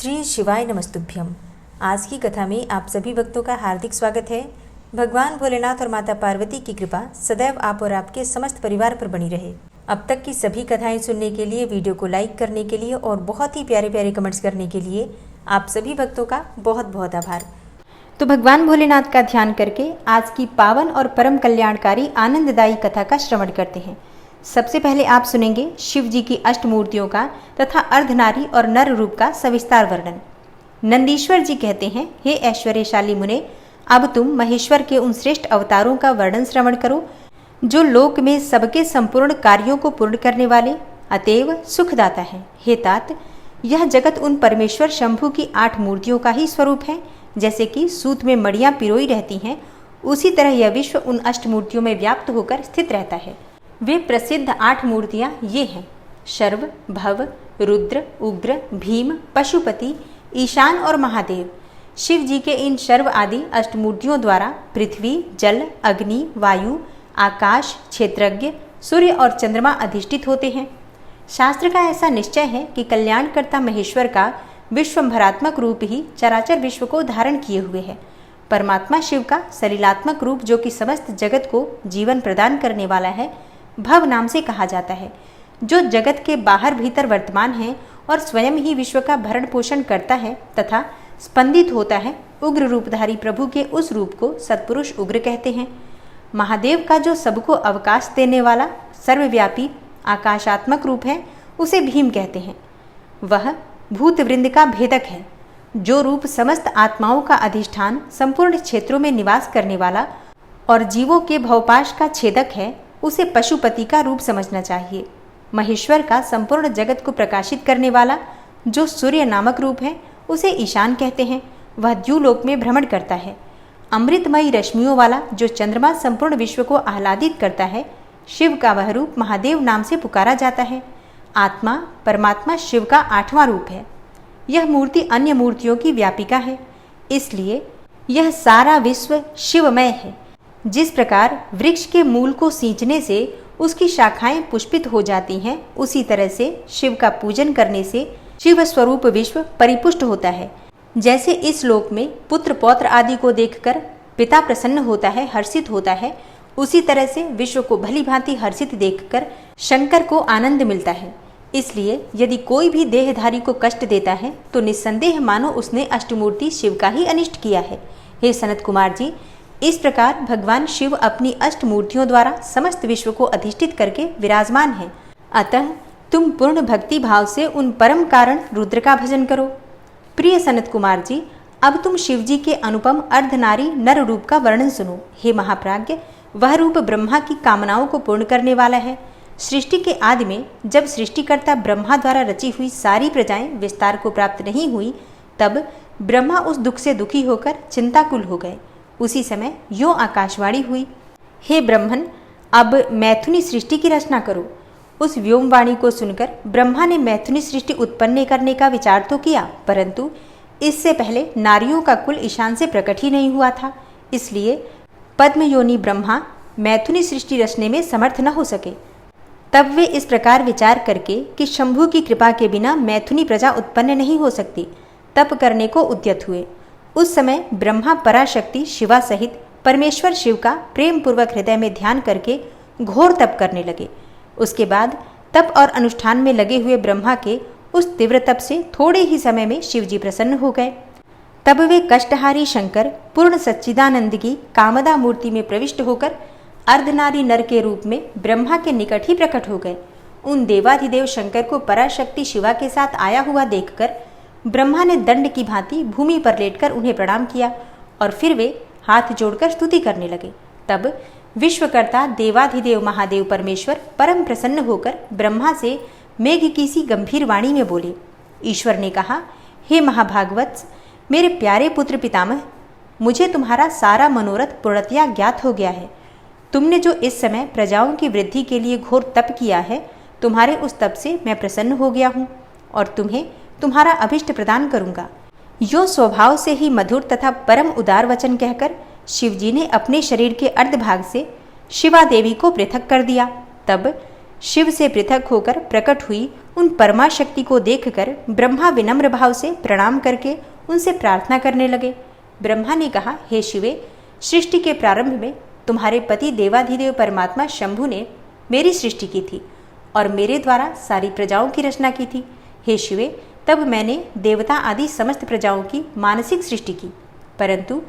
श्री शिवाय नमस्तुभ्यम। आज की कथा में आप सभी भक्तों का हार्दिक स्वागत है। भगवान भोलेनाथ और माता पार्वती की कृपा सदैव आप और आपके समस्त परिवार पर बनी रहे। अब तक की सभी कथाएं सुनने के लिए, वीडियो को लाइक करने के लिए और बहुत ही प्यारे प्यारे कमेंट्स करने के लिए आप सभी भक्तों का बहुत बहुत आभार। तो भगवान भोलेनाथ का ध्यान करके आज की पावन और परम कल्याणकारी आनंददायी कथा का श्रवण करते हैं। सबसे पहले आप सुनेंगे शिव जी की अष्टमूर्तियों का तथा अर्धनारी और नर रूप का सविस्तार वर्णन। नंदीश्वर जी कहते हैं, हे ऐश्वर्यशाली मुने, अब तुम महेश्वर के उन श्रेष्ठ अवतारों का वर्णन श्रवण करो जो लोक में सबके संपूर्ण कार्यों को पूर्ण करने वाले अतएव सुखदाता है। हे तात, यह जगत उन परमेश्वर शंभु की 8 मूर्तियों का ही स्वरूप है। जैसे कि सूत में मड़ियां पिरोई रहती हैं, उसी तरह यह विश्व उन अष्टमूर्तियों में व्याप्त होकर स्थित रहता है। वे प्रसिद्ध 8 मूर्तियां ये हैं: शर्व, भव, रुद्र, उग्र, भीम, पशुपति, ईशान और महादेव। शिव जी के इन शर्व आदि अष्टमूर्तियों द्वारा पृथ्वी, जल, अग्नि, वायु, आकाश, क्षेत्रज्ञ, सूर्य और चंद्रमा अधिष्ठित होते हैं। शास्त्र का ऐसा निश्चय है कि कल्याणकर्ता महेश्वर का विश्वंभरात्मक रूप ही चराचर विश्व को धारण किए हुए है। परमात्मा शिव का सलीलात्मक रूप, जो कि समस्त जगत को जीवन प्रदान करने वाला है, भव नाम से कहा जाता है, जो जगत के बाहर भीतर वर्तमान है और स्वयं ही विश्व का भरण पोषण करता है तथा स्पंदित होता है। उग्र रूपधारी प्रभु के उस रूप को सत्पुरुष उग्र कहते हैं। महादेव का जो सबको अवकाश देने वाला सर्वव्यापी आकाशात्मक रूप है, उसे भीम कहते हैं। वह भूत वृंद का भेदक है। जो रूप समस्त आत्माओं का अधिष्ठान, संपूर्ण क्षेत्रों में निवास करने वाला और जीवों के भवपाश का छेदक है, उसे पशुपति का रूप समझना चाहिए। महेश्वर का संपूर्ण जगत को प्रकाशित करने वाला जो सूर्य नामक रूप है, उसे ईशान कहते हैं। वह द्युलोक में भ्रमण करता है। अमृतमयी रश्मियों वाला जो चंद्रमा संपूर्ण विश्व को आह्लादित करता है, शिव का वह रूप महादेव नाम से पुकारा जाता है। आत्मा परमात्मा शिव का 8वां रूप है। यह मूर्ति अन्य मूर्तियों की व्यापिका है, इसलिए यह सारा विश्व शिवमय है। जिस प्रकार वृक्ष के मूल को सींचने से उसकी शाखाएं पुष्पित हो जाती हैं, उसी तरह से शिव का पूजन करने से शिव स्वरूप विश्व परिपुष्ट होता है। जैसे इस लोक में पुत्र पौत्र आदि को देखकर पिता प्रसन्न होता है, हर्षित होता है, उसी तरह से विश्व को भली भांति हर्षित देखकर शंकर को आनंद मिलता है। इसलिए यदि कोई भी देहधारी को कष्ट देता है तो निस्संदेह मानो उसने अष्टमूर्ति शिव का ही अनिष्ट किया है। हे सनत कुमार जी, इस प्रकार भगवान शिव अपनी अष्टमूर्तियों द्वारा समस्त विश्व को अधिष्ठित करके विराजमान हैं। अतः तुम पूर्ण भक्ति भाव से उन परम कारण रुद्र का भजन करो। प्रिय सनत कुमार जी, अब तुम शिव जी के अनुपम अर्धनारी नर रूप का वर्णन सुनो। हे महाप्राज्ञ, वह रूप ब्रह्मा की कामनाओं को पूर्ण करने वाला है। सृष्टि के आदि में जब सृष्टिकर्ता ब्रह्मा द्वारा रची हुई सारी प्रजाएं विस्तार को प्राप्त नहीं हुई, तब ब्रह्मा उस दुख से दुखी होकर चिंताकुल हो गए। उसी समय यो आकाशवाणी हुई, हे ब्रह्मन, अब मैथुनी सृष्टि की रचना करो। उस व्योमवाणी को सुनकर ब्रह्मा ने मैथुनी सृष्टि उत्पन्न करने का विचार तो किया, परंतु इससे पहले नारियों का कुल ईशान से प्रकट ही नहीं हुआ था। इसलिए पद्मयोनि ब्रह्मा मैथुनी सृष्टि रचने में समर्थ न हो सके। तब वे इस प्रकार विचार करके कि शंभु की कृपा के बिना मैथुनी प्रजा उत्पन्न नहीं हो सकती, तप करने को उद्यत हुए। उस समय ब्रह्मा पराशक्ति शिवा सहित परमेश्वर शिव का प्रेम पूर्वक हृदय में ध्यान करके घोर तप करने लगे। उसके बाद तप और अनुष्ठान में लगे हुए ब्रह्मा के उस तीव्र तप से थोड़े ही समय में शिव जी प्रसन्न हो गए। तब वे कष्टहारी शंकर पूर्ण सच्चिदानंद की कामदा मूर्ति में प्रविष्ट होकर अर्धनारी नर के रूप में ब्रह्मा के निकट ही प्रकट हो गए। उन देवाधिदेव शंकर को पराशक्ति शिवा के साथ आया हुआ देखकर ब्रह्मा ने दंड की भांति भूमि पर लेटकर उन्हें प्रणाम किया और फिर वे हाथ जोड़कर स्तुति करने लगे। तब विश्वकर्ता देवाधिदेव महादेव परमेश्वर परम प्रसन्न होकर ब्रह्मा से मेघ की सी गंभीर वाणी में बोले। ईश्वर ने कहा, हे महाभागवत, मेरे प्यारे पुत्र पितामह, मुझे तुम्हारा सारा मनोरथ पूर्णतया ज्ञात हो गया है। तुमने जो इस समय प्रजाओं की वृद्धि के लिए घोर तप किया है, तुम्हारे उस तप से मैं प्रसन्न हो गया हूँ और तुम्हें तुम्हारा अभिष्ट प्रदान करूंगा। यो स्वभाव से ही मधुर तथा परम उदार वचन कहकर शिवजी ने अपने शरीर के अर्धभाग से शिवा देवी को पृथक कर दिया। तब शिव से पृथक होकर प्रकट हुई उन परमा शक्ति को देखकर ब्रह्मा विनम्र भाव से प्रणाम करके उनसे प्रार्थना करने लगे। ब्रह्मा ने कहा, हे शिवे, सृष्टि के प्रारंभ में तुम्हारे पति देवाधिदेव परमात्मा शंभु ने मेरी सृष्टि की थी और मेरे द्वारा सारी प्रजाओं की रचना की थी। हे शिवे, तब मैंने देवता आदि समस्त प्रजाओं की मानसिक सृष्टि की, परंतु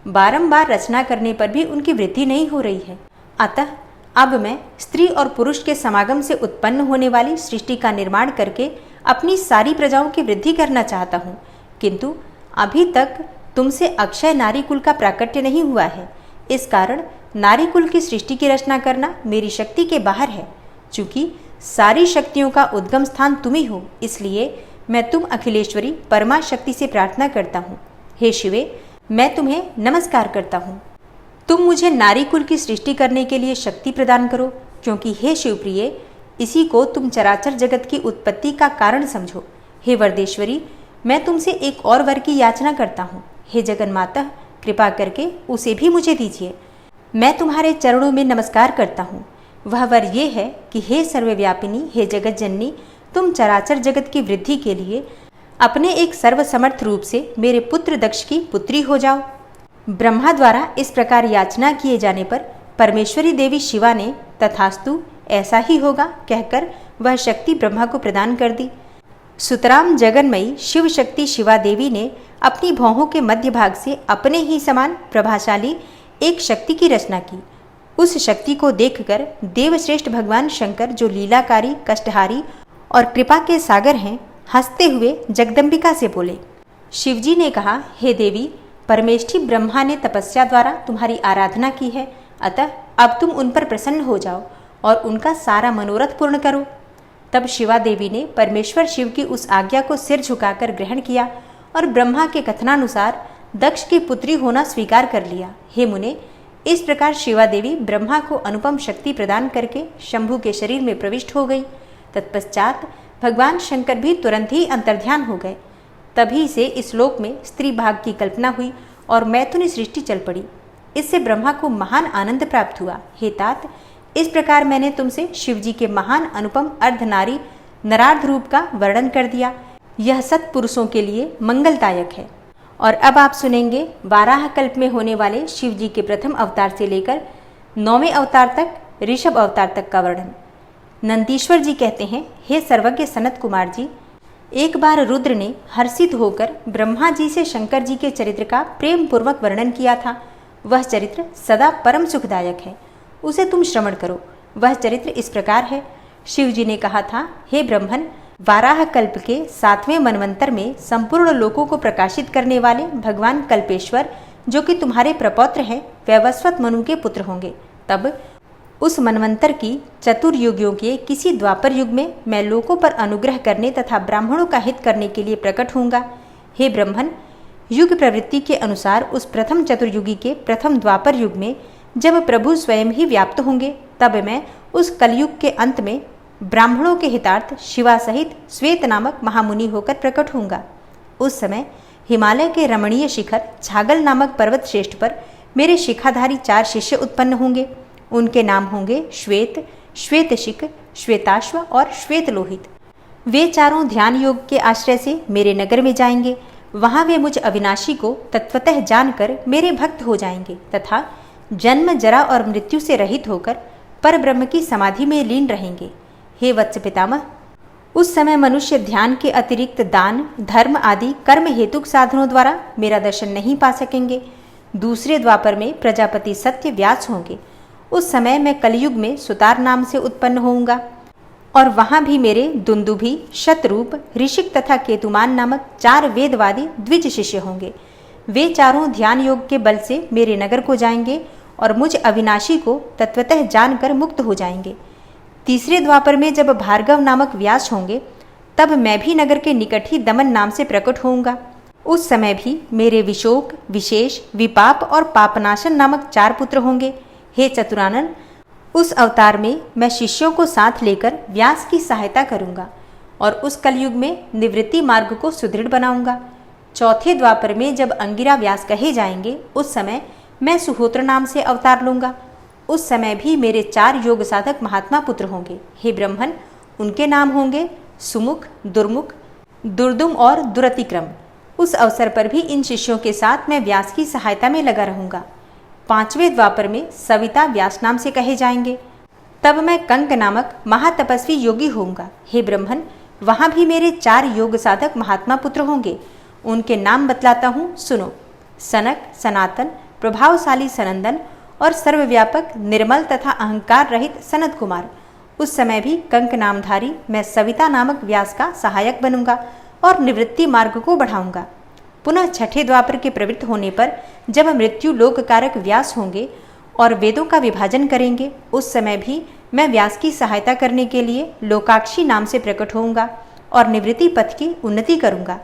बारंबार रचना करने पर भी उनकी वृद्धि नहीं हो रही है। अतः अब मैं स्त्री और पुरुष के समागम से उत्पन्न होने वाली सृष्टि का निर्माण करके अपनी सारी प्रजाओं की वृद्धि करना चाहता हूँ, किंतु अभी तक तुमसे अक्षय नारी कुल का प्राकट्य नहीं हुआ है। इस कारण नारी कुल की सृष्टि की रचना करना मेरी शक्ति के बाहर है। चूंकि सारी शक्तियों का उद्गम स्थान तुम ही हो, इसलिए मैं तुम अखिलेश्वरी परमा शक्ति से प्रार्थना करता हूँ। हे शिवे, मैं तुम्हें नमस्कार करता हूँ। तुम मुझे नारी कुल की सृष्टि करने के लिए शक्ति प्रदान करो, क्योंकि हे शिवप्रिय, इसी को तुम चराचर जगत की उत्पत्ति का कारण समझो। हे वरदेश्वरी, मैं तुमसे एक और वर की याचना करता हूँ। हे जगन्माता, कृपा करके उसे भी मुझे दीजिए। मैं तुम्हारे चरणों में नमस्कार करता हूँ। वह वर ये है कि हे सर्वव्यापिनी, हे जगत जननी, तुम चराचर जगत की वृद्धि के लिए अपने एक सर्वसमर्थ रूप से मेरे पुत्र दक्ष की पुत्री हो जाओ। ब्रह्मा द्वारा इस प्रकार याचना किए जाने पर परमेश्वरी देवी शिवा ने तथास्तु ऐसा ही होगा कहकर वह शक्ति ब्रह्मा को प्रदान कर दी। सुतराम जगन्मयी शिव शक्ति शिवा देवी ने अपनी भौहों के मध्य भाग से अपने ही समान प्रभाशाली एक शक्ति की रचना की। उस शक्ति को देखकर देवश्रेष्ठ भगवान शंकर, जो लीलाकारी, कष्टहारी और कृपा के सागर हैं, हंसते हुए जगदम्बिका से बोले। शिवजी ने कहा, हे देवी, परमेष्ठी ब्रह्मा ने तपस्या द्वारा तुम्हारी आराधना की है, अतः अब तुम उन पर प्रसन्न हो जाओ और उनका सारा मनोरथ पूर्ण करो। तब शिवा देवी ने परमेश्वर शिव की उस आज्ञा को सिर झुकाकर ग्रहण किया और ब्रह्मा के कथनानुसार दक्ष की पुत्री होना स्वीकार कर लिया। हे मुने, इस प्रकार शिवा देवी ब्रह्मा को अनुपम शक्ति प्रदान करके शंभु के शरीर में प्रविष्ट हो गई। तत्पश्चात भगवान शंकर भी तुरंत ही अंतर्ध्यान हो गए। तभी से इस लोक में स्त्री भाग की कल्पना हुई और मैथुनी सृष्टि चल पड़ी। इससे ब्रह्मा को महान आनंद प्राप्त हुआ। हे तात, इस प्रकार मैंने तुमसे शिवजी के महान अनुपम अर्धनारी नरार्ध रूप का वर्णन कर दिया। यह सत्पुरुषों के लिए मंगलदायक है। और अब आप सुनेंगे वाराह कल्प में होने वाले शिवजी के प्रथम अवतार से लेकर 9वें अवतार तक, ऋषभ अवतार तक का वर्णन। नंदीश्वर जी कहते हैं, हे सर्वज्ञ सनत कुमार जी, एक बार रुद्र ने हर्षित होकर ब्रह्मा जी से शंकर जी के चरित्र का प्रेम पूर्वक वर्णन किया था। वह चरित्र सदा परम सुखदायक है, उसे तुम श्रवण करो। वह चरित्र इस प्रकार है। शिव जी ने कहा था, हे ब्रह्मन, वाराह कल्प के 7वें मनवंतर में संपूर्ण लोकों को प्रकाशित करने वाले भगवान कल्पेश्वर, जो कि तुम्हारे प्रपौत्र हैं, वैवस्वत मनु के पुत्र होंगे। तब उस मनवंतर की चतुर्युगियों के किसी द्वापर युग में मैं लोकों पर अनुग्रह करने तथा ब्राह्मणों का हित करने के लिए प्रकट होऊंगा। हे ब्रह्मन, युग प्रवृत्ति के अनुसार उस प्रथम चतुर्युगी के प्रथम द्वापर युग में जब प्रभु स्वयं ही व्याप्त होंगे, तब मैं उस कलयुग के अंत में ब्राह्मणों के हितार्थ शिवा सहित श्वेत नामक महामुनि होकर प्रकट होऊंगा। उस समय हिमालय के रमणीय शिखर छागल नामक पर्वत श्रेष्ठ पर मेरे शिखाधारी 4 शिष्य उत्पन्न होंगे। उनके नाम होंगे श्वेत, श्वेतशिक, श्वेताश्व और श्वेतलोहित। वे चारों ध्यान योग के आश्रय से मेरे नगर में जाएंगे। वहां वे मुझ अविनाशी को तत्वतः जानकर मेरे भक्त हो जाएंगे तथा जन्म, जरा और मृत्यु से रहित होकर पर ब्रह्म की समाधि में लीन रहेंगे। हे वत्स पितामह, उस समय मनुष्य ध्यान के अतिरिक्त दान, धर्म आदि कर्म हेतुक साधनों द्वारा मेरा दर्शन नहीं पा सकेंगे। दूसरे द्वापर में प्रजापति सत्य व्यास होंगे। उस समय मैं कलयुग में सुतार नाम से उत्पन्न होऊंगा और वहां भी मेरे दुंदुभि, शतरूप, ऋषिक तथा केतुमान नामक 4 वेदवादी द्विज शिष्य होंगे। वे चारों ध्यान योग के बल से मेरे नगर को जाएंगे और मुझ अविनाशी को तत्वतः जानकर मुक्त हो जाएंगे। तीसरे द्वापर में जब भार्गव नामक व्यास होंगे, तब मैं भी नगर के निकट ही दमन नाम से प्रकट होऊंगा। उस समय भी मेरे विशोक, विशेष, विपाप और पापनाशन नामक 4 पुत्र होंगे। हे चतुरानन, उस अवतार में मैं शिष्यों को साथ लेकर व्यास की सहायता करूंगा और उस कलयुग में निवृत्ति मार्ग को सुदृढ़ बनाऊंगा। चौथे द्वापर में जब अंगिरा व्यास कहे जाएंगे, उस समय मैं सुहोत्र नाम से अवतार लूंगा। उस समय भी मेरे 4 योग साधक महात्मा पुत्र होंगे। हे ब्रह्मन, उनके नाम होंगे सुमुख, दुर्मुख, दुर्दुम और दुरतिक्रम। उस अवसर पर भी इन शिष्यों के साथ मैं व्यास की सहायता में लगा रहूंगा। 5वें द्वापर में सविता व्यास नाम से कहे जाएंगे। तब मैं कंक नामक महातपस्वी योगी होऊंगा। हे ब्रह्मन, वहां भी मेरे 4 योग साधक महात्मा पुत्र होंगे। उनके नाम बतलाता हूँ, सुनो। सनक, सनातन, प्रभावशाली सनंदन और सर्वव्यापक, निर्मल तथा अहंकार रहित सनत कुमार। उस समय भी कंक नामधारी मैं सविता नामक व्यास का सहायक बनूंगा और निवृत्ति मार्ग को बढ़ाऊंगा। पुनः 6ठे द्वापर के प्रवृत्त होने पर जब मृत्यु लोक कारक व्यास होंगे और वेदों का विभाजन करेंगे, उस समय भी मैं व्यास की सहायता करने के लिए लोकाक्षी नाम से प्रकट होऊंगा और निवृत्ति पथ की उन्नति करूंगा।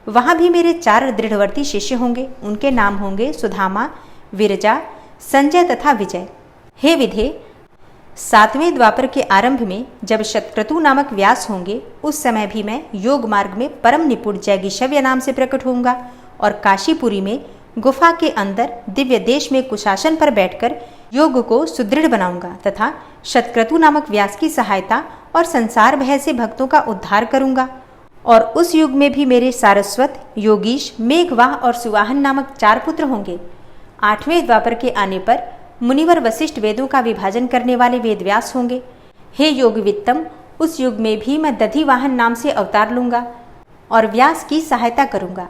वहां भी मेरे 4 दृढ़वर्ती शिष्य होंगे। उनके नाम होंगे सुधामा, विरजा, संजय तथा विजय। हे विधे, 7वें द्वापर के आरंभ में जब शतक्रतु नामक व्यास होंगे, उस समय भी मैं योग मार्ग में परम निपुण जैगिशव्य नाम से प्रकट होऊंगा और काशीपुरी में गुफा के अंदर दिव्य देश में कुशासन पर बैठकर योग को सुदृढ़ बनाऊंगा तथा शतक्रतु नामक व्यास की सहायता और संसार भय से भक्तों का उद्धार करूंगा। और उस युग में भी मेरे सारस्वत, योगीश, मेघवाह और सुवाहन नामक 4 पुत्र होंगे। 8वें द्वापर के आने पर मुनिवर वशिष्ठ वेदों का विभाजन करने वाले वेदव्यास होंगे। हे योगवित्तम, उस युग में भी मैं दधिवाहन नाम से अवतार लूंगा और व्यास की सहायता करूंगा।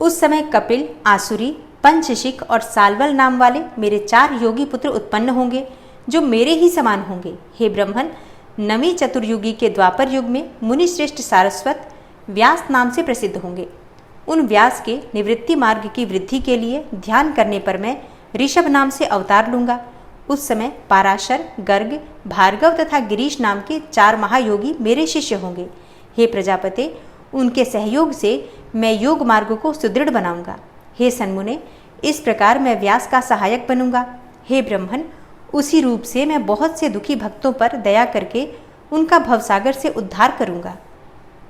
उस समय कपिल, आसुरी, पंचशिख और सालवल नाम वाले मेरे 4 योगी पुत्र उत्पन्न होंगे जो मेरे ही समान होंगे। हे ब्रह्मन, 9वीं चतुर्युगी के द्वापर युग में मुनिश्रेष्ठ सारस्वत व्यास नाम से प्रसिद्ध होंगे। उन व्यास के निवृत्ति मार्ग की वृद्धि के लिए ध्यान करने पर मैं ऋषभ नाम से अवतार लूंगा। उस समय पाराशर, गर्ग, भार्गव तथा गिरीश नाम के 4 महायोगी मेरे शिष्य होंगे। हे प्रजापते, उनके सहयोग से मैं योग मार्ग को सुदृढ़ बनाऊंगा। हे सन्मुने, इस प्रकार मैं व्यास का सहायक बनूंगा। हे ब्रह्मन, उसी रूप से मैं बहुत से दुखी भक्तों पर दया करके उनका भवसागर से उद्धार करूंगा।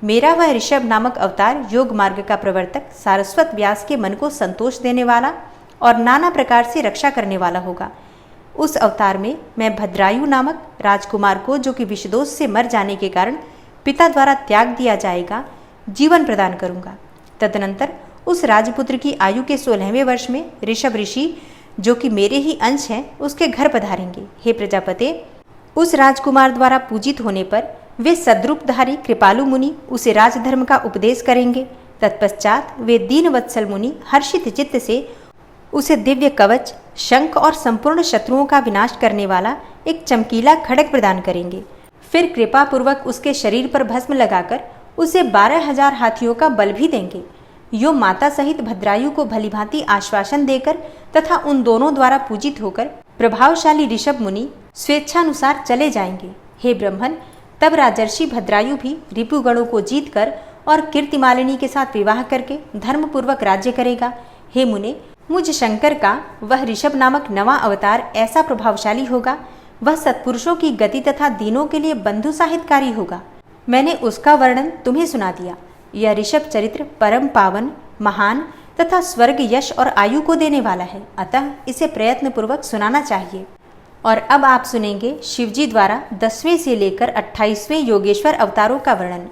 मेरा वह ऋषभ नामक अवतार योग मार्ग का प्रवर्तक सारस्वत व्यास के मन को संतोष देने वाला और नाना प्रकार से रक्षा करने वाला होगा। उस अवतार में मैं भद्रायु नामक राजकुमार को, जो कि विषदोष से मर जाने के कारण पिता द्वारा त्याग दिया जाएगा, जीवन प्रदान करूंगा। तदनंतर उस राजपुत्र की आयु के 16वें वर्ष में ऋषभ ऋषि, जो कि मेरे ही अंश हैं, उसके घर पधारेंगे। हे प्रजापते, उस राजकुमार द्वारा पूजित होने पर वे सद्रूपधारी कृपालु मुनि उसे राजधर्म का उपदेश करेंगे। तत्पश्चात वे दीनवत्सल मुनि हर्षित चित्त से उसे दिव्य कवच, शंख और संपूर्ण शत्रुओं का विनाश करने वाला एक चमकीला खड्ग प्रदान करेंगे। फिर कृपा पूर्वक उसके शरीर पर भस्म लगाकर उसे 12,000 हाथियों का बल भी देंगे। यो माता सहित भद्रायु को भलीभांति आश्वासन देकर तथा उन दोनों द्वारा पूजित होकर प्रभावशाली ऋषभ मुनि स्वेच्छानुसार चले जाएंगे। हे ब्रह्मन, तब राजर्षि भद्रायु भी रिपुगणों को जीतकर और कीर्तिमालिनी के साथ विवाह करके धर्मपूर्वक राज्य करेगा। हे मुने, मुझ शंकर का वह ऋषभ नामक 9वां अवतार ऐसा प्रभावशाली होगा, वह सत्पुरुषों की गति तथा दीनों के लिए बंधु साहित्यकारी होगा। मैंने उसका वर्णन तुम्हें सुना दिया। यह ऋषभ चरित्र परम पावन, महान तथा स्वर्ग, यश और आयु को देने वाला है, अतः इसे प्रयत्न पूर्वक सुनाना चाहिए। और अब आप सुनेंगे शिवजी द्वारा 10वें से लेकर 28वें योगेश्वर अवतारों का वर्णन।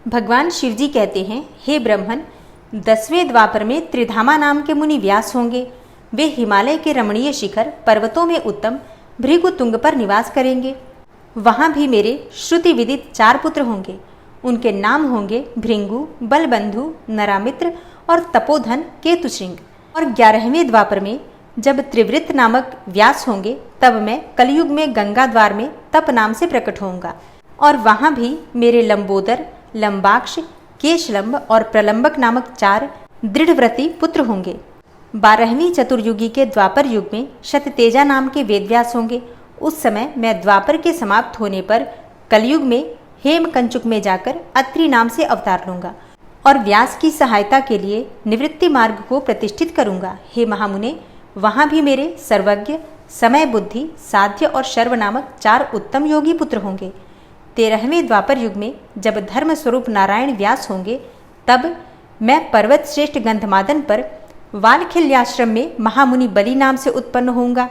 भगवान शिवजी कहते हैं, हे ब्रह्मन, 10वें द्वापर में त्रिधामा नाम के मुनि व्यास होंगे। वे हिमालय के रमणीय शिखर पर्वतों में उत्तम भृगुतुंग पर निवास करेंगे। वहाँ भी मेरे श्रुति विदित 4 पुत्र होंगे। उनके नाम होंगे भृंगु, बलबंधु, नरामित्र और तपोधन केतुश्रृंग। और 11वें द्वापर में जब त्रिवृत नामक व्यास होंगे, तब मैं कलयुग में गंगा द्वार में तप नाम से प्रकट होऊंगा। और वहाँ भी मेरे लंबोदर, लंबाक्ष, केशलंब और प्रलंबक नामक 4 दृढ़व्रती पुत्र होंगे। 12वीं चतुर्युगी के द्वापर युग में शततेजा नाम के वेदव्यास होंगे। उस समय मैं द्वापर के समाप्त होने पर कलयुग में हेमकंचुक में जाकर अत्रि नाम से अवतार लूंगा और व्यास की सहायता के लिए निवृत्ति मार्ग को प्रतिष्ठित करूंगा। हे महामुने, वहाँ भी मेरे सर्वज्ञ, समय बुद्धि, साध्य और शर्व नामक 4 उत्तम योगी पुत्र होंगे। 13वें द्वापर युग में जब धर्म स्वरूप नारायण व्यास होंगे, तब मैं पर्वत श्रेष्ठ गंधमादन पर वालखिल्याश्रम में महामुनि बलि नाम से उत्पन्न होऊंगा।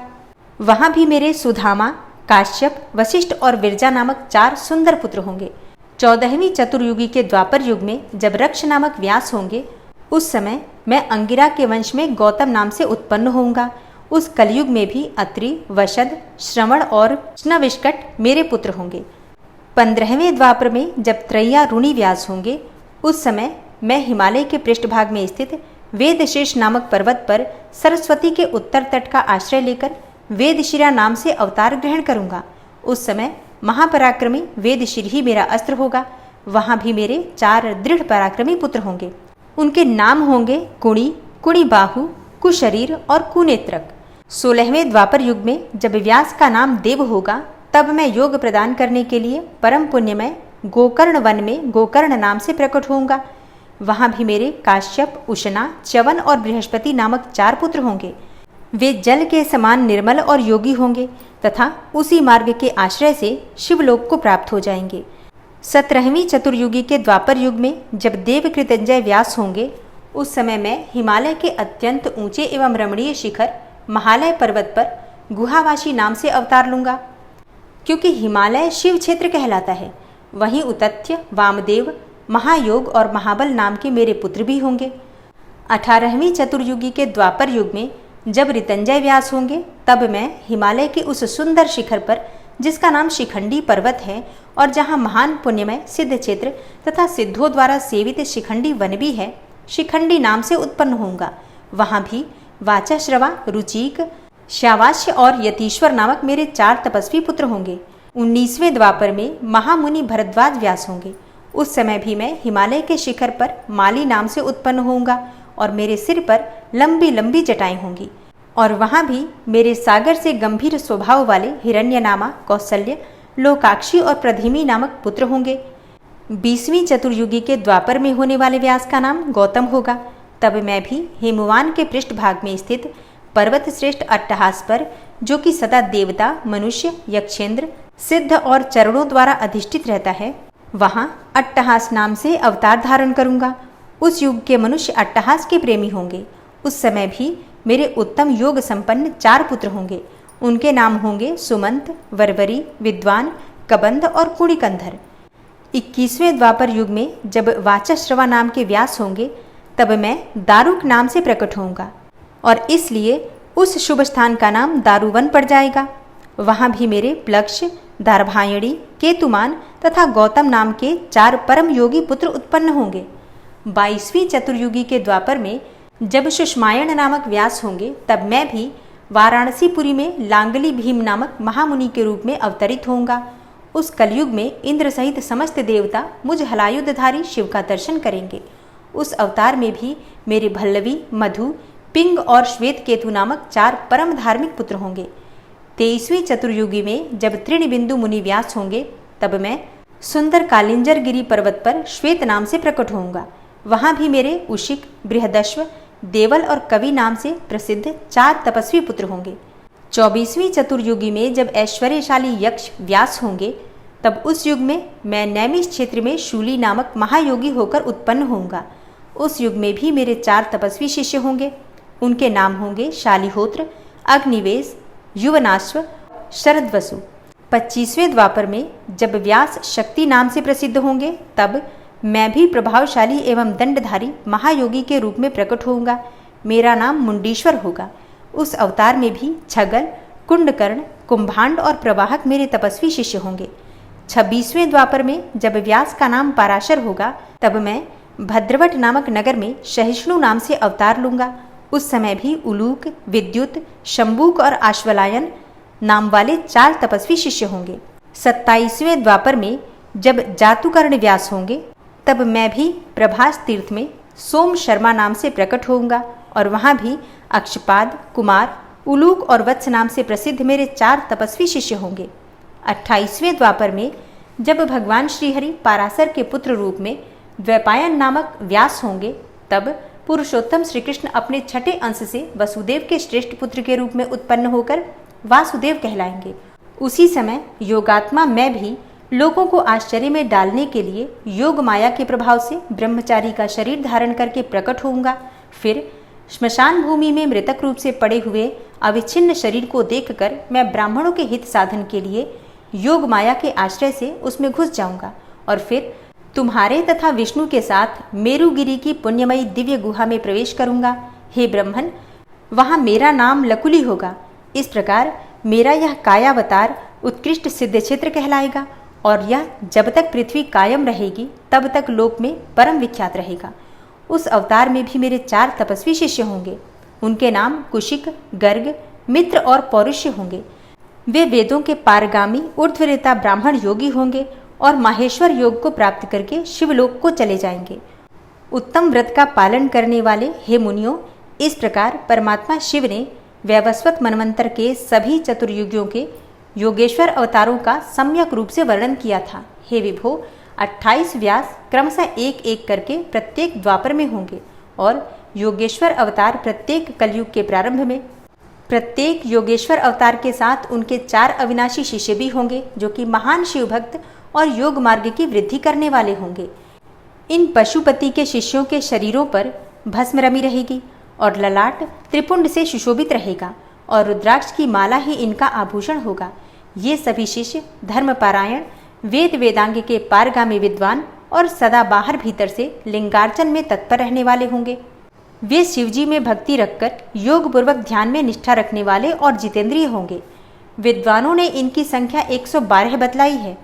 वहाँ भी मेरे सुधामा, काश्यप, वशिष्ठ और विरजा नामक 4 सुंदर पुत्र होंगे। 14वीं चतुर्युगी के द्वापर युग में जब रक्ष नामक व्यास होंगे, उस समय मैं अंगिरा के वंश में गौतम नाम से उत्पन्न होऊंगा। उस कलयुग में भी अत्रि, वशद, श्रवण और स्नविष्कट मेरे पुत्र होंगे। 15वें द्वापर में जब त्रैयारूणी व्यास होंगे, उस समय मैं हिमालय के पृष्ठभाग में स्थित वेदशेष नामक पर्वत पर सरस्वती के उत्तर तट का आश्रय लेकर वेदशिरा नाम से अवतार ग्रहण करूंगा। उस समय महापराक्रमी वेदशिर ही मेरा अस्त्र होगा। वहां भी मेरे 4 दृढ़ पराक्रमी पुत्र होंगे। उनके नाम होंगे कुणी, कुणिबाहु, कुशरीर और कुनेत्रक। 16वें द्वापर युग में जब व्यास का नाम देव होगा, तब मैं योग प्रदान करने के लिए परम पुण्यमय गोकर्ण वन में गोकर्ण नाम से प्रकट होऊंगा। वहां भी मेरे काश्यप, उशना, च्यवन और बृहस्पति नामक 4 पुत्र होंगे। वे जल के समान निर्मल और योगी होंगे तथा उसी मार्ग के आश्रय से शिवलोक को प्राप्त हो जाएंगे। 17वीं चतुर्युगी के द्वापर युग में जब देव कृतंजय व्यास होंगे, उस समय मैं हिमालय के अत्यंत ऊंचे एवं रमणीय शिखर महालय पर्वत पर गुहावासी नाम से अवतार लूंगा। क्योंकि हिमालय शिव क्षेत्र कहलाता है, वहीं उतथ्य, वामदेव, महायोग और महाबल नाम के मेरे पुत्र भी होंगे। 18वीं चतुर्युगी के द्वापर युग में जब ऋतंजय व्यास होंगे, तब मैं हिमालय के उस सुंदर शिखर पर, जिसका नाम शिखंडी पर्वत है और जहाँ महान पुण्यमय सिद्ध क्षेत्र तथा सिद्धों द्वारा सेवित शिखंडी वन भी है, शिखंडी नाम से उत्पन्न होऊंगा। वहाँ भी वाचाश्रवा, रुचिक, श्यावास्य और यतीश्वर नामक मेरे 4 तपस्वी पुत्र होंगे। 19वें द्वापर में महामुनि भरद्वाज व्यास होंगे। उस समय भी मैं हिमालय के शिखर पर माली नाम से उत्पन्न होऊंगा और मेरे सिर पर लंबी लंबी जटाएं होंगी। और वहाँ भी मेरे सागर से गंभीर स्वभाव वाले हिरण्यनामा, कौसल्य, लोकाक्षी और प्रधिमी नामक पुत्र होंगे। 20वीं चतुर्युगी के द्वापर में होने वाले व्यास का नाम गौतम होगा। तब मैं भी हेमवान के पृष्ठभाग में स्थित पर्वत श्रेष्ठ अट्टहास पर, जो कि सदा देवता, मनुष्य, यक्षेंद्र, सिद्ध और चरणों द्वारा अधिष्ठित रहता है, वहाँ अट्टहास नाम से अवतार धारण करूंगा। उस युग के मनुष्य अट्टहास के प्रेमी होंगे। उस समय भी मेरे उत्तम योग संपन्न 4 पुत्र होंगे। उनके नाम होंगे सुमंत, वरवरी, विद्वान, कबंध और कुणिकंधर। 21वें द्वापर युग में जब वाचाश्रवा नाम के व्यास होंगे, तब मैं दारुक नाम से प्रकट होऊंगा और इसलिए उस शुभ स्थान का नाम दारुवन पड़ जाएगा। वहाँ भी मेरे प्लक्ष, दार्भायणी, केतुमान तथा गौतम नाम के 4 परम योगी पुत्र उत्पन्न होंगे। 22वीं चतुर्युगी के द्वापर में जब सुषमायण नामक व्यास होंगे, तब मैं भी वाराणसीपुरी में लांगली भीम नामक महामुनि के रूप में अवतरित होऊंगा। उस कलयुग में इंद्र सहित समस्त देवता मुझ हलायुधधारी शिव का दर्शन करेंगे। उस अवतार में भी मेरे भल्लवी, मधु, पिंग और श्वेत केतु नामक 4 परम धार्मिक पुत्र होंगे। 23वीं चतुर्युगी में जब त्रिणबिंदु मुनि व्यास होंगे, तब मैं सुंदर कालिंजर गिरी पर्वत पर श्वेत नाम से प्रकट होऊंगा। वहाँ भी मेरे उशिक, बृहदश्व, देवल और कवि नाम से प्रसिद्ध 4 तपस्वी पुत्र होंगे। 24वीं चतुर्युगी में जब ऐश्वर्यशाली यक्ष व्यास होंगे, तब उस युग में मैं नैमिष क्षेत्र में शूली नामक महायोगी होकर उत्पन्न होऊंगा। उस युग में भी मेरे 4 तपस्वी शिष्य होंगे। उनके नाम होंगे शालिहोत्र, अग्निवेश, युवनाश्व, शरदवसु। 25वें द्वापर में जब व्यास शक्ति नाम से प्रसिद्ध होंगे, तब मैं भी प्रभावशाली एवं दंडधारी महायोगी के रूप में प्रकट होऊंगा। मेरा नाम मुंडीश्वर होगा। उस अवतार में भी छगल, कुंडकर्ण, कुंभांड और प्रवाहक मेरे तपस्वी शिष्य होंगे। 26वें द्वापर में जब व्यास का नाम पराशर होगा, तब मैं भद्रवट नामक नगर में सहिष्णु नाम से अवतार लूंगा। उस समय भी उलूक, विद्युत, शंबूक और आश्वलायन नाम वाले 4 तपस्वी शिष्य होंगे। 27वें द्वापर में जब जातुकर्ण व्यास होंगे, तब मैं भी प्रभास तीर्थ में सोम शर्मा नाम से प्रकट होऊंगा और वहाँ भी अक्षपाद, कुमार, उलूक और वत्स नाम से प्रसिद्ध मेरे 4 तपस्वी शिष्य होंगे। 28वें द्वापर में जब भगवान श्रीहरि पाराशर के पुत्र रूप में द्वैपायन नामक व्यास होंगे, तब पुरुषोत्तम श्री कृष्ण अपने छठे अंश से वसुदेव के श्रेष्ठ पुत्र के रूप में उत्पन्न होकर वासुदेव कहलाएंगे। उसी समय योगात्मा मैं भी लोगों को आश्चर्य में डालने के लिए योग माया के प्रभाव से ब्रह्मचारी का शरीर धारण करके प्रकट होऊंगा। फिर श्मशान भूमि में मृतक रूप से पड़े हुए अविच्छिन्न शरीर को देखकर मैं ब्राह्मणों के हित साधन के लिए योग माया के आश्रय से उसमें घुस जाऊंगा और फिर तुम्हारे तथा विष्णु के साथ मेरुगिरी की पुण्यमयी दिव्य गुहा में प्रवेश करूंगा। हे ब्रह्मन, वहां मेरा नाम लकुली होगा। इस प्रकार मेरा यह कायावतार उत्कृष्ट सिद्ध क्षेत्र कहलाएगा और यह जब तक पृथ्वी कायम रहेगी तब तक लोक में परम विख्यात रहेगा। उस अवतार में भी मेरे 4 तपस्वी शिष्य होंगे। उनके नाम कुशिक, गर्ग, मित्र और पौरुष्य होंगे। वे वेदों के पारगामी ऊर्ध्वरेता ब्राह्मण योगी होंगे और माहेश्वर योग को प्राप्त करके शिवलोक को चले जाएंगे। उत्तम व्रत का पालन करने वाले हे मुनियों, इस प्रकार परमात्मा शिव ने वैवस्वत मनवंतर के सभी चतुर्युगियों के योगेश्वर अवतारों का सम्यक रूप से वर्णन किया था। हे विभो, 28 व्यास क्रमशः एक एक करके प्रत्येक द्वापर में होंगे और योगेश्वर अवतार प्रत्येक कलयुग के प्रारंभ में। प्रत्येक योगेश्वर अवतार के साथ उनके 4 अविनाशी शिष्य भी होंगे जो कि महान शिव भक्त और योग मार्ग की वृद्धि करने वाले होंगे। इन पशुपति के शिष्यों के शरीरों पर भस्म रमी रहेगी और ललाट त्रिपुंड से सुशोभित रहेगा और रुद्राक्ष की माला ही इनका आभूषण होगा। ये सभी शिष्य धर्मपारायण, वेद वेदांग के पारगामी विद्वान और सदा बाहर भीतर से लिंगार्चन में तत्पर रहने वाले होंगे। वे शिवजी में भक्ति रखकर योग पूर्वक ध्यान में निष्ठा रखने वाले और जितेंद्रिय होंगे। विद्वानों ने इनकी संख्या 112 बतलाई है।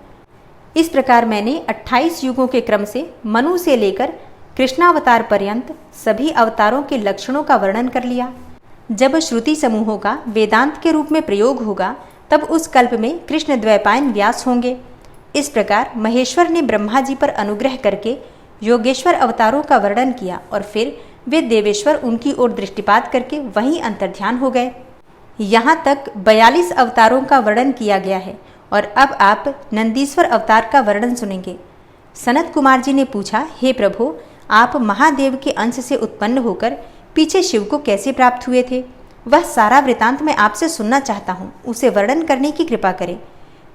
इस प्रकार मैंने 28 युगों के क्रम से मनु से लेकर कृष्णावतार पर्यंत सभी अवतारों के लक्षणों का वर्णन कर लिया। जब श्रुति समूहों का वेदांत के रूप में प्रयोग होगा तब उस कल्प में कृष्ण द्वैपायन व्यास होंगे। इस प्रकार महेश्वर ने ब्रह्मा जी पर अनुग्रह करके योगेश्वर अवतारों का वर्णन किया और फिर वे देवेश्वर उनकी ओर दृष्टिपात करके वहीं अंतर्ध्यान हो गए। यहाँ तक 42 अवतारों का वर्णन किया गया है और अब आप नंदीश्वर अवतार का वर्णन सुनेंगे। सनत कुमार जी ने पूछा, हे प्रभु, आप महादेव के अंश से उत्पन्न होकर पीछे शिव को कैसे प्राप्त हुए थे? वह सारा वृतांत मैं आपसे सुनना चाहता हूँ, उसे वर्णन करने की कृपा करें।